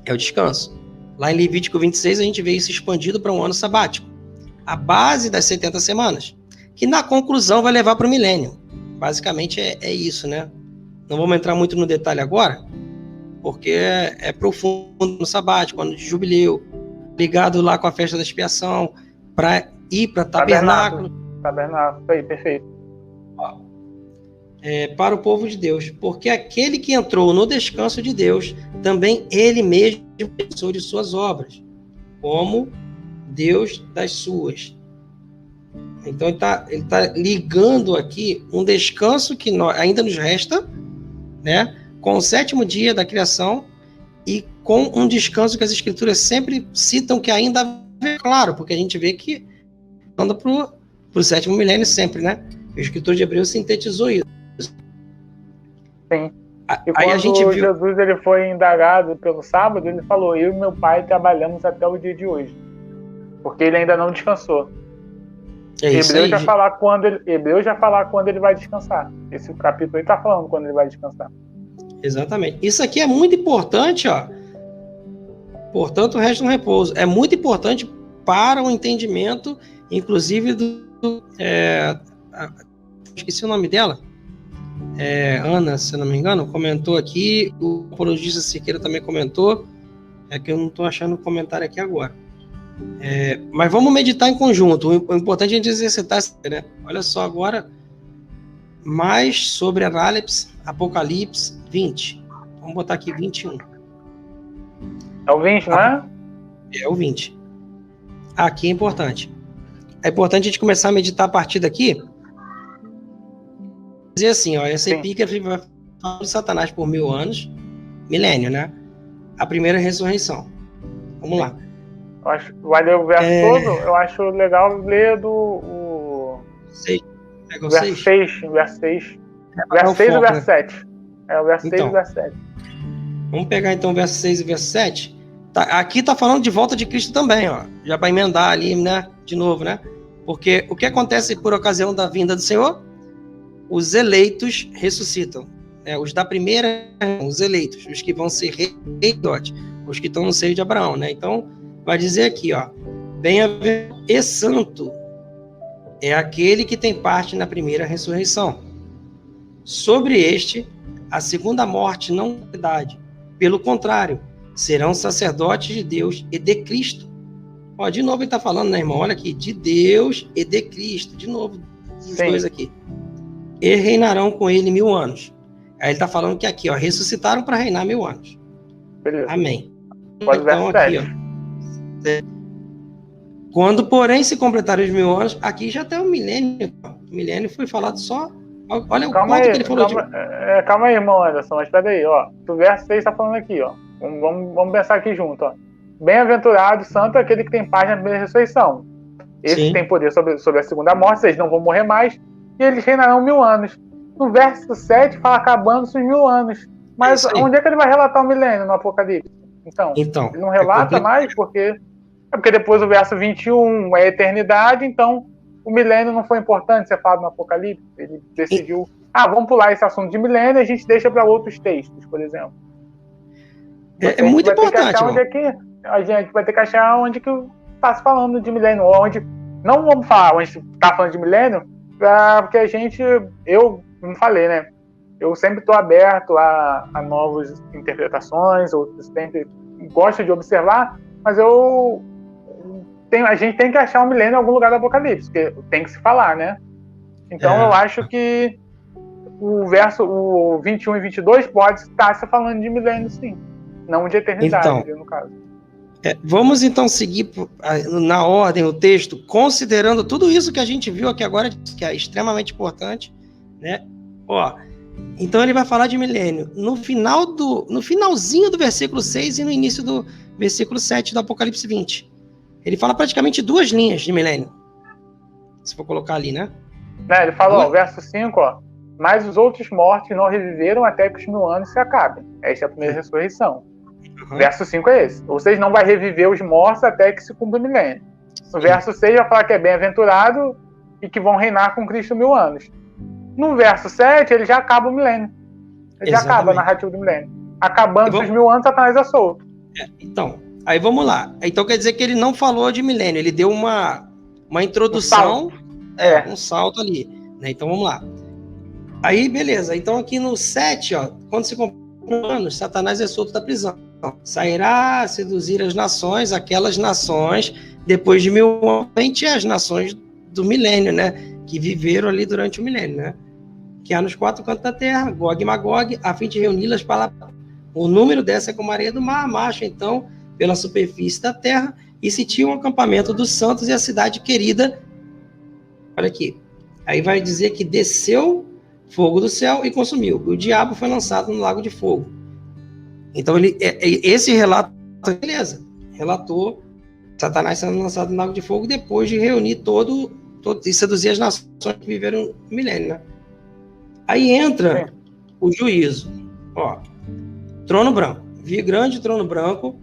é o descanso. Lá em Levítico 26, a gente vê isso expandido para um ano sabático. A base das 70 semanas. Que na conclusão vai levar para o milênio. Basicamente é isso, né? Não vamos entrar muito no detalhe agora, porque é profundo no sabático, ano de jubileu, ligado lá com a festa da expiação, para ir para tabernáculo. Tabernáculo, aí, perfeito. Para o povo de Deus, porque aquele que entrou no descanso de Deus, também ele mesmo pensou de suas obras, como Deus das suas. Então ele tá ligando aqui um descanso que ainda nos resta, né, com o sétimo dia da criação e com um descanso que as escrituras sempre citam que ainda é claro, porque a gente vê que anda para o sétimo milênio sempre, né? O escritor de Hebreus sintetizou isso. Sim. E aí quando a gente viu... Jesus ele foi indagado pelo sábado, ele falou: eu e meu pai trabalhamos até o dia de hoje, porque ele ainda não descansou. Hebreus já falar quando ele vai descansar. Esse capítulo aí está falando quando ele vai descansar. Exatamente. Isso aqui é muito importante, ó. Portanto, resta um repouso. É muito importante para o entendimento, inclusive esqueci o nome dela. Ana, se não me engano, comentou aqui. O apologista Siqueira também comentou. É que eu não estou achando o comentário aqui agora. Mas vamos meditar em conjunto. O importante é a gente exercitar, né? Olha só agora mais sobre Apocalipse 20. Vamos botar aqui 21. É o 20, não é? É o 20. Aqui é importante. É importante a gente começar a meditar a partir daqui. Dizer assim, ó, essa epígrafe vai falar de Satanás por 1000 anos, milênio, né? A primeira ressurreição. Vamos lá. Vai ler o verso todo? Eu acho legal ler do... 6. Pega o verso 6. Verso 6 e verso 7. O verso 6 e o verso 7. Vamos pegar então o verso 6 e o verso 7. Aqui tá falando de volta de Cristo também, ó. Já para emendar ali, né? De novo, né? Porque o que acontece por ocasião da vinda do Senhor? Os eleitos ressuscitam. Os da primeira, os eleitos, os que vão ser reis, os que estão no seio de Abraão, né? Então, vai dizer aqui, ó. Bem-aventurado e santo é aquele que tem parte na primeira ressurreição. Sobre este, a segunda morte não tem piedade. Pelo contrário, serão sacerdotes de Deus e de Cristo. Ó, de novo ele está falando, né, irmão? Olha aqui, de Deus e de Cristo. De novo, os dois aqui. E reinarão com ele 1000 anos. Aí ele está falando que aqui, ó, ressuscitaram para reinar 1000 anos. Beleza. Amém. Então aqui, ó. Quando, porém, se completarem os 1000 anos, aqui já tem o milênio. O milênio foi falado só. Olha o ponto que ele falou. Calma aí, irmão Anderson, mas espera aí, ó. O verso 6 está falando aqui, ó. Vamos pensar aqui junto, ó. Bem-aventurado, santo é aquele que tem parte na primeira ressurreição. Esses têm poder sobre a segunda morte, eles não vão morrer mais, e eles reinarão 1000 anos. No verso 7 fala acabando-se os 1000 anos. Mas onde é que ele vai relatar o milênio no Apocalipse? Então ele não relata mais, porque depois o verso 21 é a eternidade, então o milênio não foi importante ser falado no Apocalipse. Ele decidiu, vamos pular esse assunto de milênio e a gente deixa para outros textos, por exemplo. É muito importante. A gente vai ter que achar onde que está se falando de milênio, ou onde não vamos falar onde está falando de milênio, porque eu não falei, né? Eu sempre estou aberto a novas interpretações, eu sempre gosto de observar, mas eu a gente tem que achar um milênio em algum lugar do Apocalipse, porque tem que se falar, né? Então eu acho que o 21 e 22 pode estar se falando de milênio, sim. Não de eternidade, então, no caso. Vamos então seguir na ordem o texto, considerando tudo isso que a gente viu aqui agora, que é extremamente importante, né? Então ele vai falar de milênio no finalzinho do versículo 6 e no início do versículo 7 do Apocalipse 20. Ele fala praticamente 2 linhas de milênio. Se for colocar ali, né? Ele fala, verso 5, mas os outros mortos não reviveram até que os 1000 anos se acabem. Esta é a primeira ressurreição. Verso 5 é esse. Vocês não vai reviver os mortos até que se cumpra o milênio. No verso 6 vai falar que é bem-aventurado e que vão reinar com Cristo 1000 anos. No verso 7, ele já acaba o milênio. Ele já acaba a narrativa do milênio. Acabando os 1000 anos, Satanás é solto. Então, aí vamos lá. Então quer dizer que ele não falou de milênio, ele deu uma introdução, um salto ali. Né? Então vamos lá. Aí, beleza. Então aqui no 7, quando se cumpre 1000 anos, Satanás é solto da prisão. Sairá a seduzir as nações, aquelas nações, depois de 1000 anos, as nações do milênio, né? Que viveram ali durante o milênio, né? Que há nos 4 cantos da terra, Gog e Magog, a fim de reuni-las para... O número dessa é como a areia do mar, marcha, então, pela superfície da terra, e se tinha um acampamento dos santos e a cidade querida. Olha aqui. Aí vai dizer que desceu fogo do céu e consumiu. O diabo foi lançado no lago de fogo. Então, esse relato, beleza, relatou Satanás sendo lançado no lago de fogo depois de reunir todo e seduzir as nações que viveram no milênio, né? Aí entra o juízo. Trono branco. Vi grande trono branco,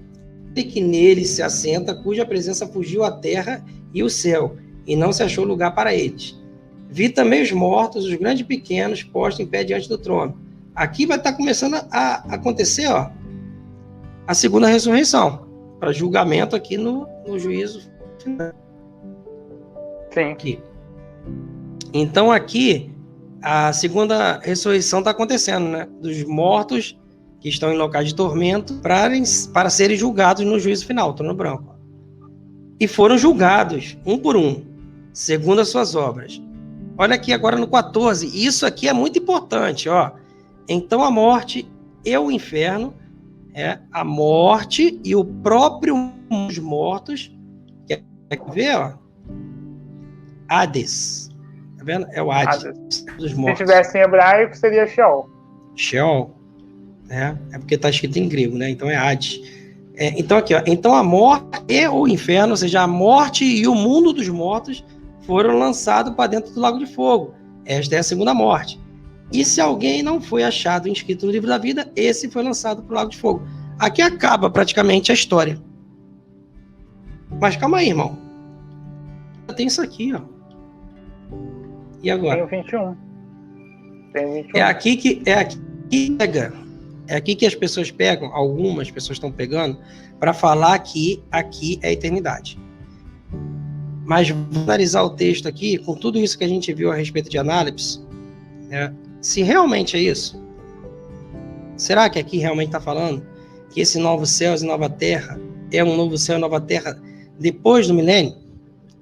e que nele se assenta, cuja presença fugiu a terra e o céu, e não se achou lugar para eles. Vi também os mortos, os grandes e pequenos, postos em pé diante do trono. Aqui vai estar começando a acontecer, a segunda ressurreição, para julgamento aqui no juízo final. Sim. Aqui. Então aqui a segunda ressurreição está acontecendo, né? Dos mortos que estão em locais de tormento para serem julgados no juízo final, trono branco. E foram julgados, um por um, segundo as suas obras. Olha aqui agora no 14, isso aqui é muito importante, Então a morte e o inferno, a morte e o próprio dos mortos, quer ver, Hades, tá vendo? É o Hades dos mortos. Se tivesse em hebraico, seria Sheol. Sheol, é porque está escrito em grego, né? Então é Hades. Então aqui, então a morte e o inferno, ou seja, a morte e o mundo dos mortos foram lançados para dentro do lago de fogo. Esta é a segunda morte. E se alguém não foi achado inscrito no livro da vida, esse foi lançado para o lago de fogo. Aqui acaba praticamente a história. Mas calma aí, irmão. Tem isso aqui, E agora? Tem o 21. É aqui que as pessoas pegam, algumas pessoas estão pegando, para falar que aqui é a eternidade. Mas vou analisar o texto aqui, com tudo isso que a gente viu a respeito de Análips, se realmente é isso, será que aqui realmente está falando que esse novo céu e nova terra é um novo céu e nova terra depois do milênio?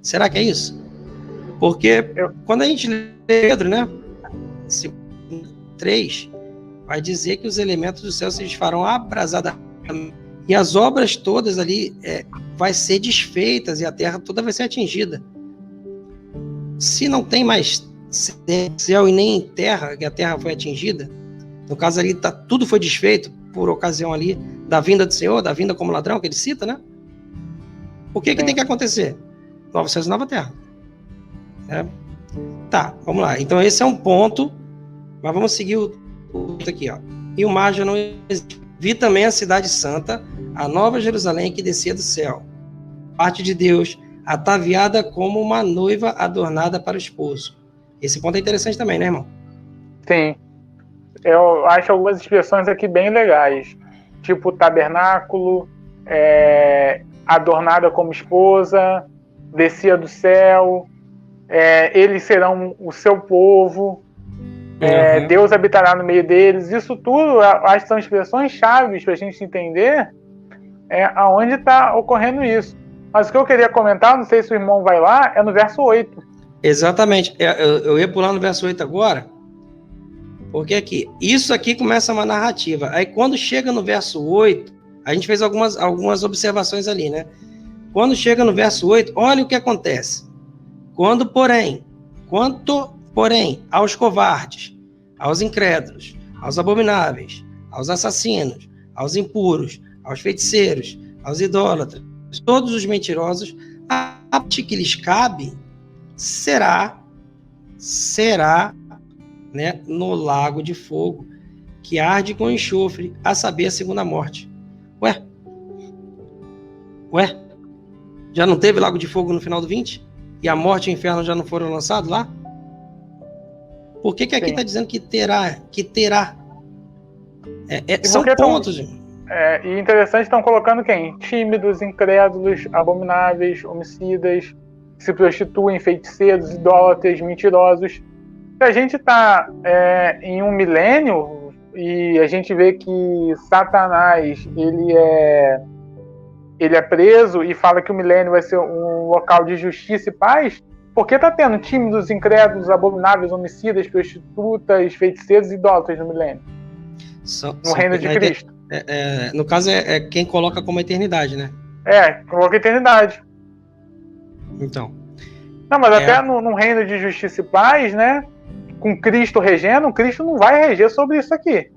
Será que é isso? Porque quando a gente lê Pedro, 3, vai dizer que os elementos do céu se desfarão abrasados e as obras todas ali vai ser desfeitas e a terra toda vai ser atingida. Se não tem mais céu e nem terra, que a terra foi atingida, no caso ali tudo foi desfeito por ocasião ali da vinda do Senhor, da vinda como ladrão, que ele cita, né? O que tem que acontecer? Nova céu e nova terra. Tá, vamos lá. Então esse é um ponto, mas vamos seguir o aqui, E o mar já não existe. Vi também a cidade santa, a nova Jerusalém que descia do céu, parte de Deus, ataviada como uma noiva adornada para o esposo. Esse ponto é interessante também, né, irmão? Sim. Eu acho algumas expressões aqui bem legais. Tipo tabernáculo, adornada como esposa, descia do céu, eles serão o seu povo, Deus habitará no meio deles. Isso tudo, acho que são expressões chaves para a gente entender aonde está ocorrendo isso. Mas o que eu queria comentar, não sei se o irmão vai lá, é no verso 8. Exatamente. Eu ia pular no verso 8 agora, porque isso aqui começa uma narrativa. Aí quando chega no verso 8, a gente fez algumas observações ali, né? Quando chega no verso 8, olha o que acontece. Quanto, porém, aos covardes, aos incrédulos, aos abomináveis, aos assassinos, aos impuros, aos feiticeiros, aos idólatras, todos os mentirosos, a parte que lhes cabe será, né, no lago de fogo, que arde com enxofre, a saber, a segunda morte. Ué? Já não teve lago de fogo no final do 20? E a morte e o inferno já não foram lançados lá? Por que aqui está dizendo que terá? São pontos. E interessante, estão colocando quem? Tímidos, incrédulos, abomináveis, homicidas, que se prostituem, feiticeiros, idólatras, mentirosos. Se a gente está em um milênio e a gente vê que Satanás ele é preso e fala que o milênio vai ser um local de justiça e paz, por que está tendo tímidos, incrédulos, abomináveis, homicidas, prostitutas, feiticeiros e idólatras no milênio? No reino de Cristo. No caso, é quem coloca como eternidade, né? Coloca eternidade. Então. Não, mas até num reino de justiça e paz, né? Com Cristo regendo, Cristo não vai reger sobre isso aqui.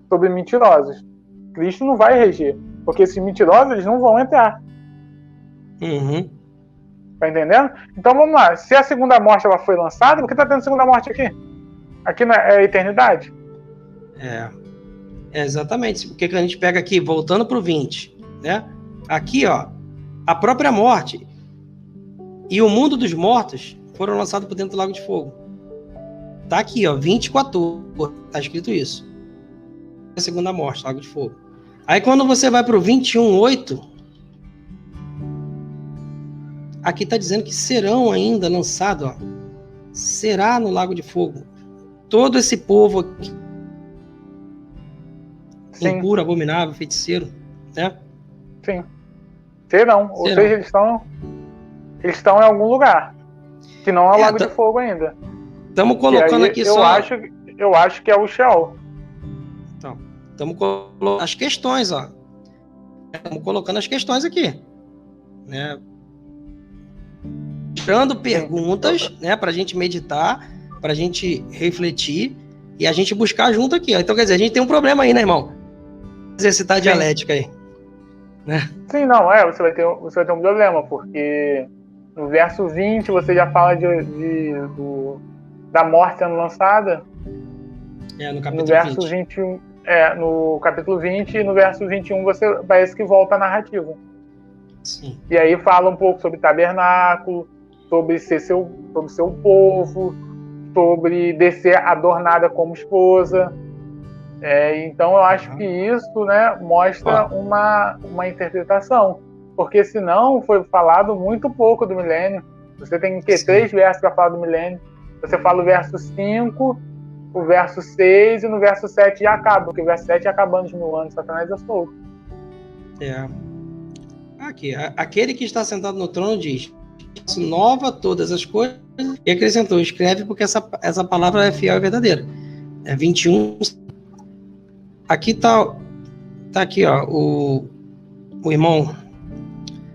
Sobre mentirosos. Cristo não vai reger. Porque esses mentirosos, eles não vão entrar. Uhum. Tá entendendo? Então vamos lá. Se a segunda morte ela foi lançada, por que tá tendo segunda morte aqui? Aqui não é a eternidade? Exatamente. O que a gente pega aqui, voltando pro 20, né? Aqui, ó, a própria morte e o mundo dos mortos foram lançados por dentro do lago de fogo. Tá aqui, ó, 20:14, tá escrito isso. A segunda morte, lago de fogo. Aí quando você vai pro 21:8, aqui tá dizendo que serão ainda lançados, ó, será no lago de fogo. Todo esse povo aqui, impuro, abominável, feiticeiro, né? Sim. Serão. Ou seja, eles estão em algum lugar. Que não é o lago de fogo ainda. Estamos colocando aqui eu acho que é o Sheol. Então, estamos colocando as questões, ó. Estamos colocando as questões aqui, né? Tirando perguntas, né? Pra gente meditar, pra gente refletir e a gente buscar junto aqui, ó. Então, quer dizer, a gente tem um problema aí, né, irmão? Exercitar a dialética aí, né? Sim, não, você vai ter um problema, porque no verso 20 você já fala da morte sendo lançada. No capítulo no verso 20. 21, no capítulo 20 e no verso 21 você parece que volta a narrativa. Sim. E aí fala um pouco sobre tabernáculo, sobre seu povo, sobre descer adornada como esposa. Então eu acho que isso, né, mostra uma interpretação, porque senão foi falado muito pouco do milênio. Você tem 3 versos para falar do milênio. Você fala o verso 5, o verso 6 e no verso 7 já acaba, porque o verso 7 é acabando os 1000 anos, Satanás é solto. Aqui, aquele que está sentado no trono diz: nova todas as coisas, e acrescentou: escreve, porque essa palavra é fiel e verdadeira. 21. Aqui tá aqui, ó, o irmão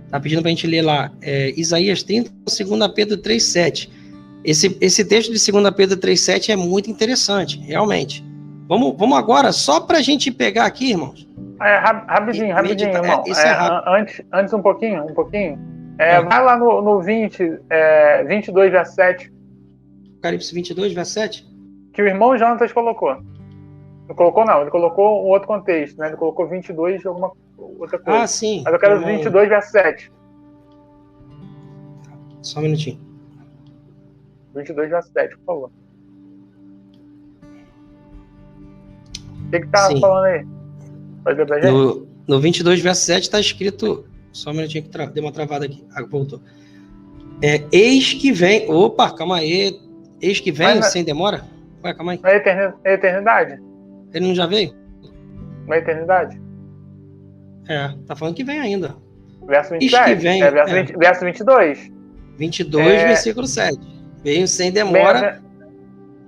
tá pedindo pra gente ler lá, Isaías 30, 2 Pedro 3:7. Esse texto de 2 Pedro 3:7 é muito interessante, realmente. Vamos agora, só pra gente pegar aqui, irmãos. Rapidinho, irmão. Isso é rápido. Antes um pouquinho. Vai lá no 22, verso 7. Apocalipse 22, verso 7? Que o irmão Jonatas colocou. Não colocou, não. Ele colocou um outro contexto, né? Ele colocou 22 de alguma outra coisa. Sim. Mas eu quero 22, verso 7. Só um minutinho. 22, verso 7, por favor. O que tá falando aí? Pode ler pra gente? No 22, verso 7 está escrito... Só um minutinho que deu uma travada aqui. Voltou. Eis que vem... Opa, calma aí. Eis que vem sem demora? Ué, calma aí. É eternidade? Ele não já veio? Não é eternidade? Tá falando que vem ainda. Verso 27. Vem, verso 22. 22, versículo 7. Veio sem demora.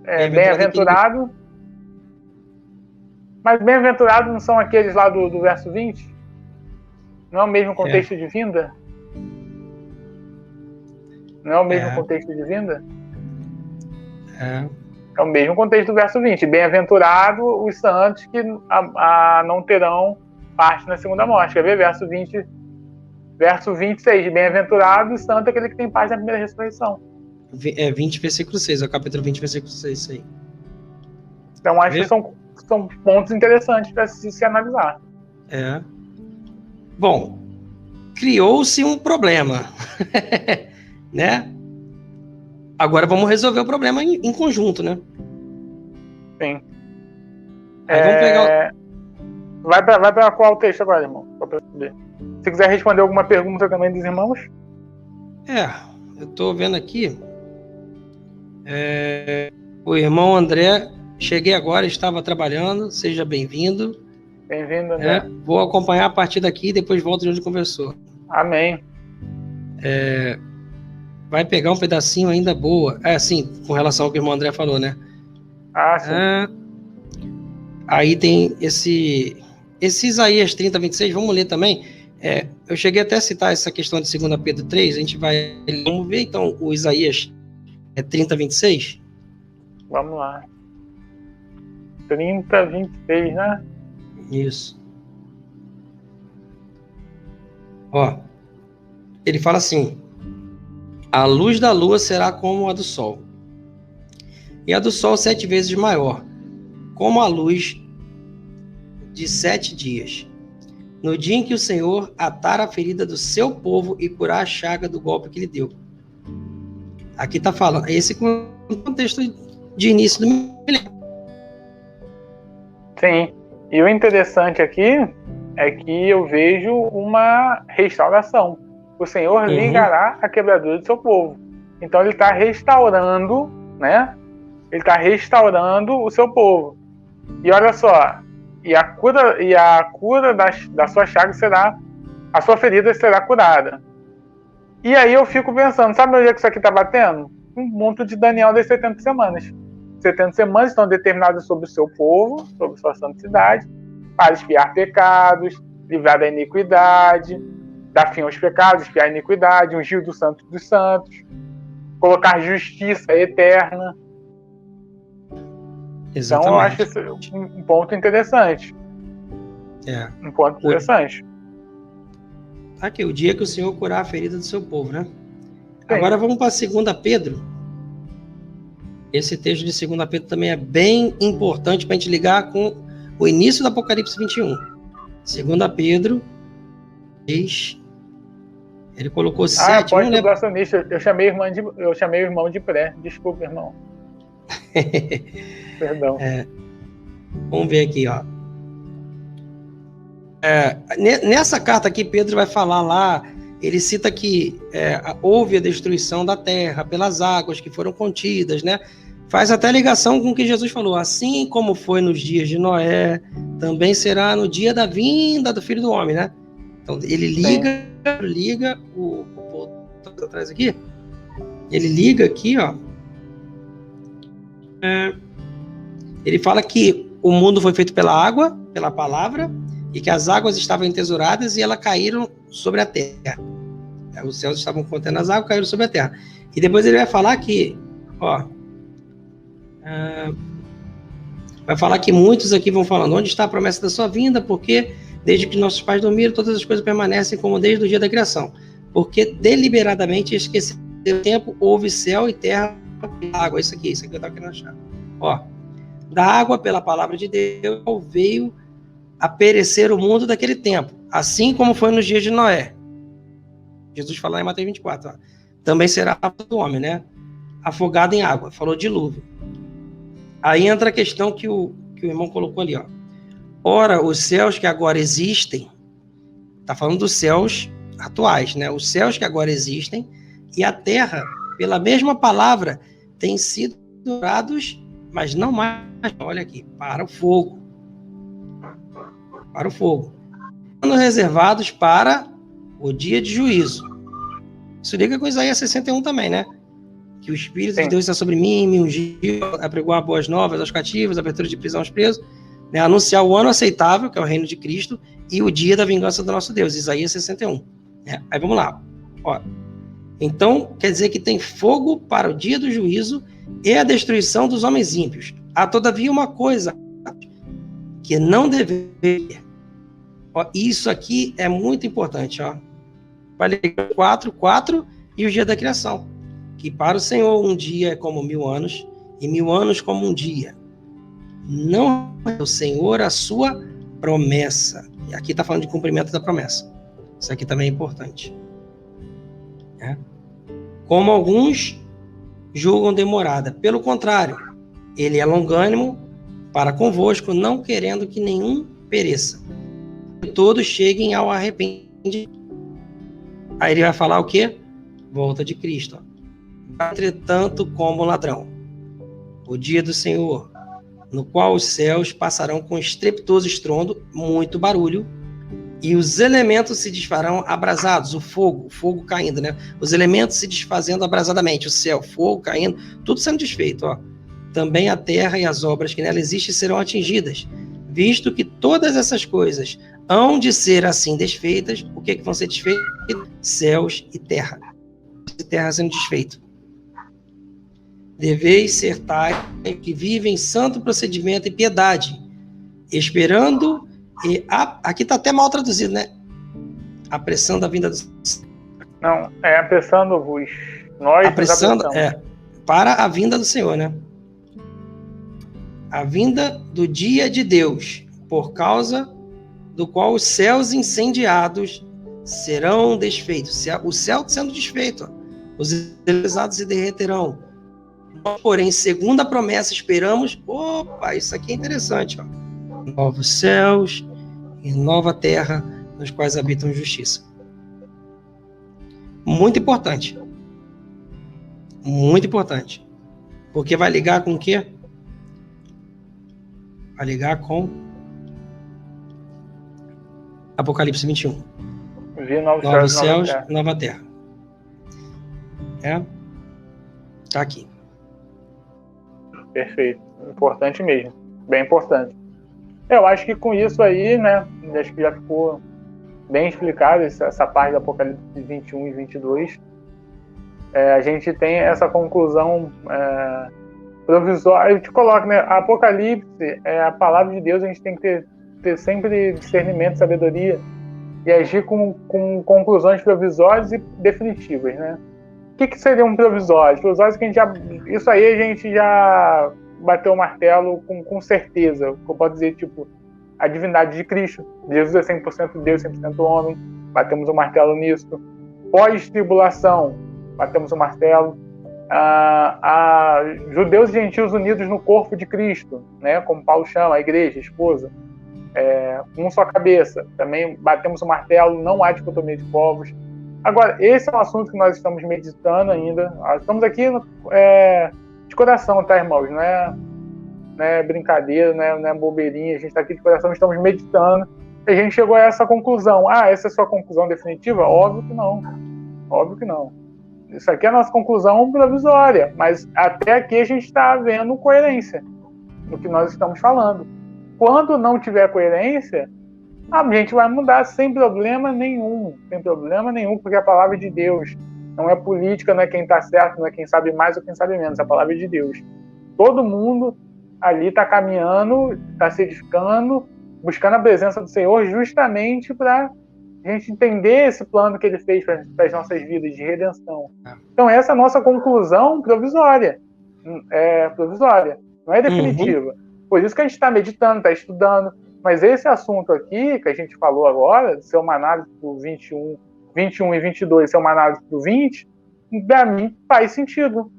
Bem-aventurado. Mas bem-aventurado não são aqueles lá do verso 20? Não é o mesmo contexto de vinda? Não é o mesmo contexto de vinda? É o mesmo contexto do verso 20. Bem-aventurado os santos que não terão parte na segunda morte. Quer ver? Verso 20, verso 26. Bem-aventurado os santos, aquele que tem parte na primeira ressurreição. 20, versículo 6. É o capítulo 20, versículo 6. Isso aí. Então, acho que são pontos interessantes para se analisar. Bom, criou-se um problema. Né? Agora vamos resolver o problema em conjunto, né? Sim. Aí vamos pegar... Vai para qual texto agora, irmão? Se quiser responder alguma pergunta também dos irmãos. Eu tô vendo aqui. O irmão André, cheguei agora, estava trabalhando. Seja bem-vindo. Bem-vindo, André. Vou acompanhar a partir daqui e depois volto de onde conversou. Amém. Vai pegar um pedacinho ainda boa. Sim, com relação ao que o irmão André falou, né? Sim. Aí tem esse Isaías 30, 26, vamos ler também. Eu cheguei até a citar essa questão de 2 Pedro 3, vamos ver então o Isaías 30, 26? Vamos lá. 30, 26, né? Isso. Ele fala assim: a luz da lua será como a do sol, e a do sol 7 vezes maior, como a luz de 7 dias, no dia em que o Senhor atar a ferida do seu povo e curar a chaga do golpe que lhe deu. Aqui está falando, esse contexto de início do milênio. Sim, e o interessante aqui é que eu vejo uma restauração. O Senhor ligará a quebradura do seu povo. Então ele está restaurando, né? Ele está restaurando o seu povo. E olha só, a cura da sua chaga será, a sua ferida será curada. E aí eu fico pensando, sabe onde é que isso aqui está batendo? Um monte de Daniel das 70 semanas. 70 semanas estão determinadas sobre o seu povo, sobre sua santidade, para expiar pecados, livrar da iniquidade, dar fim aos pecados, expiar a iniquidade, ungir do santo dos santos, colocar justiça eterna. Exatamente. Então eu acho isso um ponto interessante. Um ponto interessante. Aqui, o dia que o Senhor curar a ferida do seu povo, né? Sim. Agora vamos para 2 Pedro. Esse texto de 2 Pedro também é bem importante para a gente ligar com o início do Apocalipse 21. 2 Pedro 3. Ele colocou 7. Pós-tribulacionista. Eu chamei o irmão de pré. Desculpa, irmão. Perdão. Vamos ver aqui, ó. Nessa carta aqui, Pedro vai falar lá, ele cita que houve a destruição da terra pelas águas que foram contidas, né? Faz até ligação com o que Jesus falou. Assim como foi nos dias de Noé, também será no dia da vinda do Filho do Homem, né? Então, ele liga o atrás aqui. Ele liga aqui, ó. Ele fala que o mundo foi feito pela água, pela palavra, e que as águas estavam entesouradas e elas caíram sobre a terra. Os céus estavam contendo as águas, caíram sobre a terra. E depois ele vai falar que, vai falar que muitos aqui vão falando, onde está a promessa da sua vinda? Porque desde que nossos pais dormiram, todas as coisas permanecem como desde o dia da criação. Porque deliberadamente esqueceram o tempo, houve céu e terra, água. Isso aqui eu estava querendo achar. Da água, pela palavra de Deus, veio a perecer o mundo daquele tempo, assim como foi nos dias de Noé. Jesus falou em Mateus 24, também será do homem, né? Afogado em água, falou dilúvio. Aí entra a questão que o irmão colocou ali, ó. Ora, os céus que agora existem, tá falando dos céus atuais, né? Os céus que agora existem e a terra, pela mesma palavra, têm sido dourados, mas não mais, olha aqui, para o fogo. Para o fogo. Sendo reservados para o o dia de juízo. Isso liga com Isaías 61 também, né? Que o Espírito de Deus está sobre mim, me ungiu a pregoar boas novas aos cativos, abertura de prisão aos presos, né? Anunciar o ano aceitável, que é o reino de Cristo, e o dia da vingança do nosso Deus, Isaías 61. Né? Aí vamos lá. Ó. Então, quer dizer que tem fogo para o dia do juízo e a destruição dos homens ímpios. Há, todavia, uma coisa que não deveria. Ó, isso aqui é muito importante. Ó. Vai ligar 4 e o dia da criação. Que para o Senhor um dia é como 1000 anos, e 1000 anos como um dia. Não é o Senhor a sua promessa. E aqui está falando de cumprimento da promessa. Isso aqui também é importante. É. Como alguns julgam demorada. Pelo contrário, ele é longânimo para convosco, não querendo que nenhum pereça. Que todos cheguem ao arrependimento. Aí ele vai falar o quê? Volta de Cristo. Entretanto, como ladrão, o dia do Senhor, no qual os céus passarão com estrepitoso estrondo, muito barulho, e os elementos se desfarão abrasados, o fogo caindo, né? Os elementos se desfazendo abrasadamente, o céu, fogo caindo, tudo sendo desfeito, ó. Também a terra e as obras que nela existem serão atingidas, visto que todas essas coisas hão de ser assim desfeitas. O que é que vão ser desfeitos? Céus e terra. E terra sendo desfeito. Deveis ser tais que vivem em santo procedimento e piedade, esperando, aqui está até mal traduzido, né? Apressando a vinda do... Não, é apressando-vos. Nós apressando, para a vinda do Senhor, né? A vinda do dia de Deus, por causa do qual os céus incendiados serão desfeitos. O céu sendo desfeito, ó. Os elevados se derreterão. Nós, porém, segundo a promessa, esperamos... Opa, isso aqui é interessante, ó. Novos céus e nova terra, nos quais habitam justiça. Muito importante. Muito importante. Porque vai ligar com o quê? Vai ligar com Apocalipse 21. Vi novos céus, nova terra. Tá aqui. Perfeito. Importante mesmo. Bem importante. Eu acho que com isso aí, né, acho que já ficou bem explicado essa parte do Apocalipse 21 e 22. A gente tem essa conclusão provisória. Eu te coloco, né, Apocalipse é a palavra de Deus, a gente tem que ter sempre discernimento, sabedoria e agir com conclusões provisórias e definitivas, né? O que seria um provisório? Provisórios que isso aí a gente já bateu o martelo com certeza. Eu posso dizer, tipo, a divindade de Cristo. Jesus é 100% Deus, 100% homem. Batemos o martelo nisso. Pós-tribulação, batemos o martelo. Judeus e gentios unidos no corpo de Cristo, né? Como Paulo chama, a igreja, a esposa. Um só cabeça. Também batemos o martelo, não há dicotomia de povos. Agora, esse é um assunto que nós estamos meditando ainda. Estamos aqui de coração, tá, irmãos? Não é brincadeira, não é bobeirinha. A gente está aqui de coração, estamos meditando. E a gente chegou a essa conclusão. Essa é a sua conclusão definitiva? Óbvio que não. Óbvio que não. Isso aqui é a nossa conclusão provisória. Mas até aqui a gente está vendo coerência no que nós estamos falando. Quando não tiver coerência, a gente vai mudar sem problema nenhum. Sem problema nenhum, porque a palavra de Deus não é política, não é quem está certo, não é quem sabe mais ou quem sabe menos. A palavra de Deus. Todo mundo ali está caminhando, está se edificando, buscando a presença do Senhor justamente para a gente entender esse plano que Ele fez para as nossas vidas de redenção. Então essa é a nossa conclusão provisória. Provisória, não é definitiva. Por isso que a gente está meditando, está estudando. Mas esse assunto aqui, que a gente falou agora, ser uma análise do 21 e 22, ser uma análise do 20, para mim faz sentido.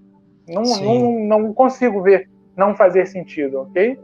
Não consigo ver não fazer sentido, ok?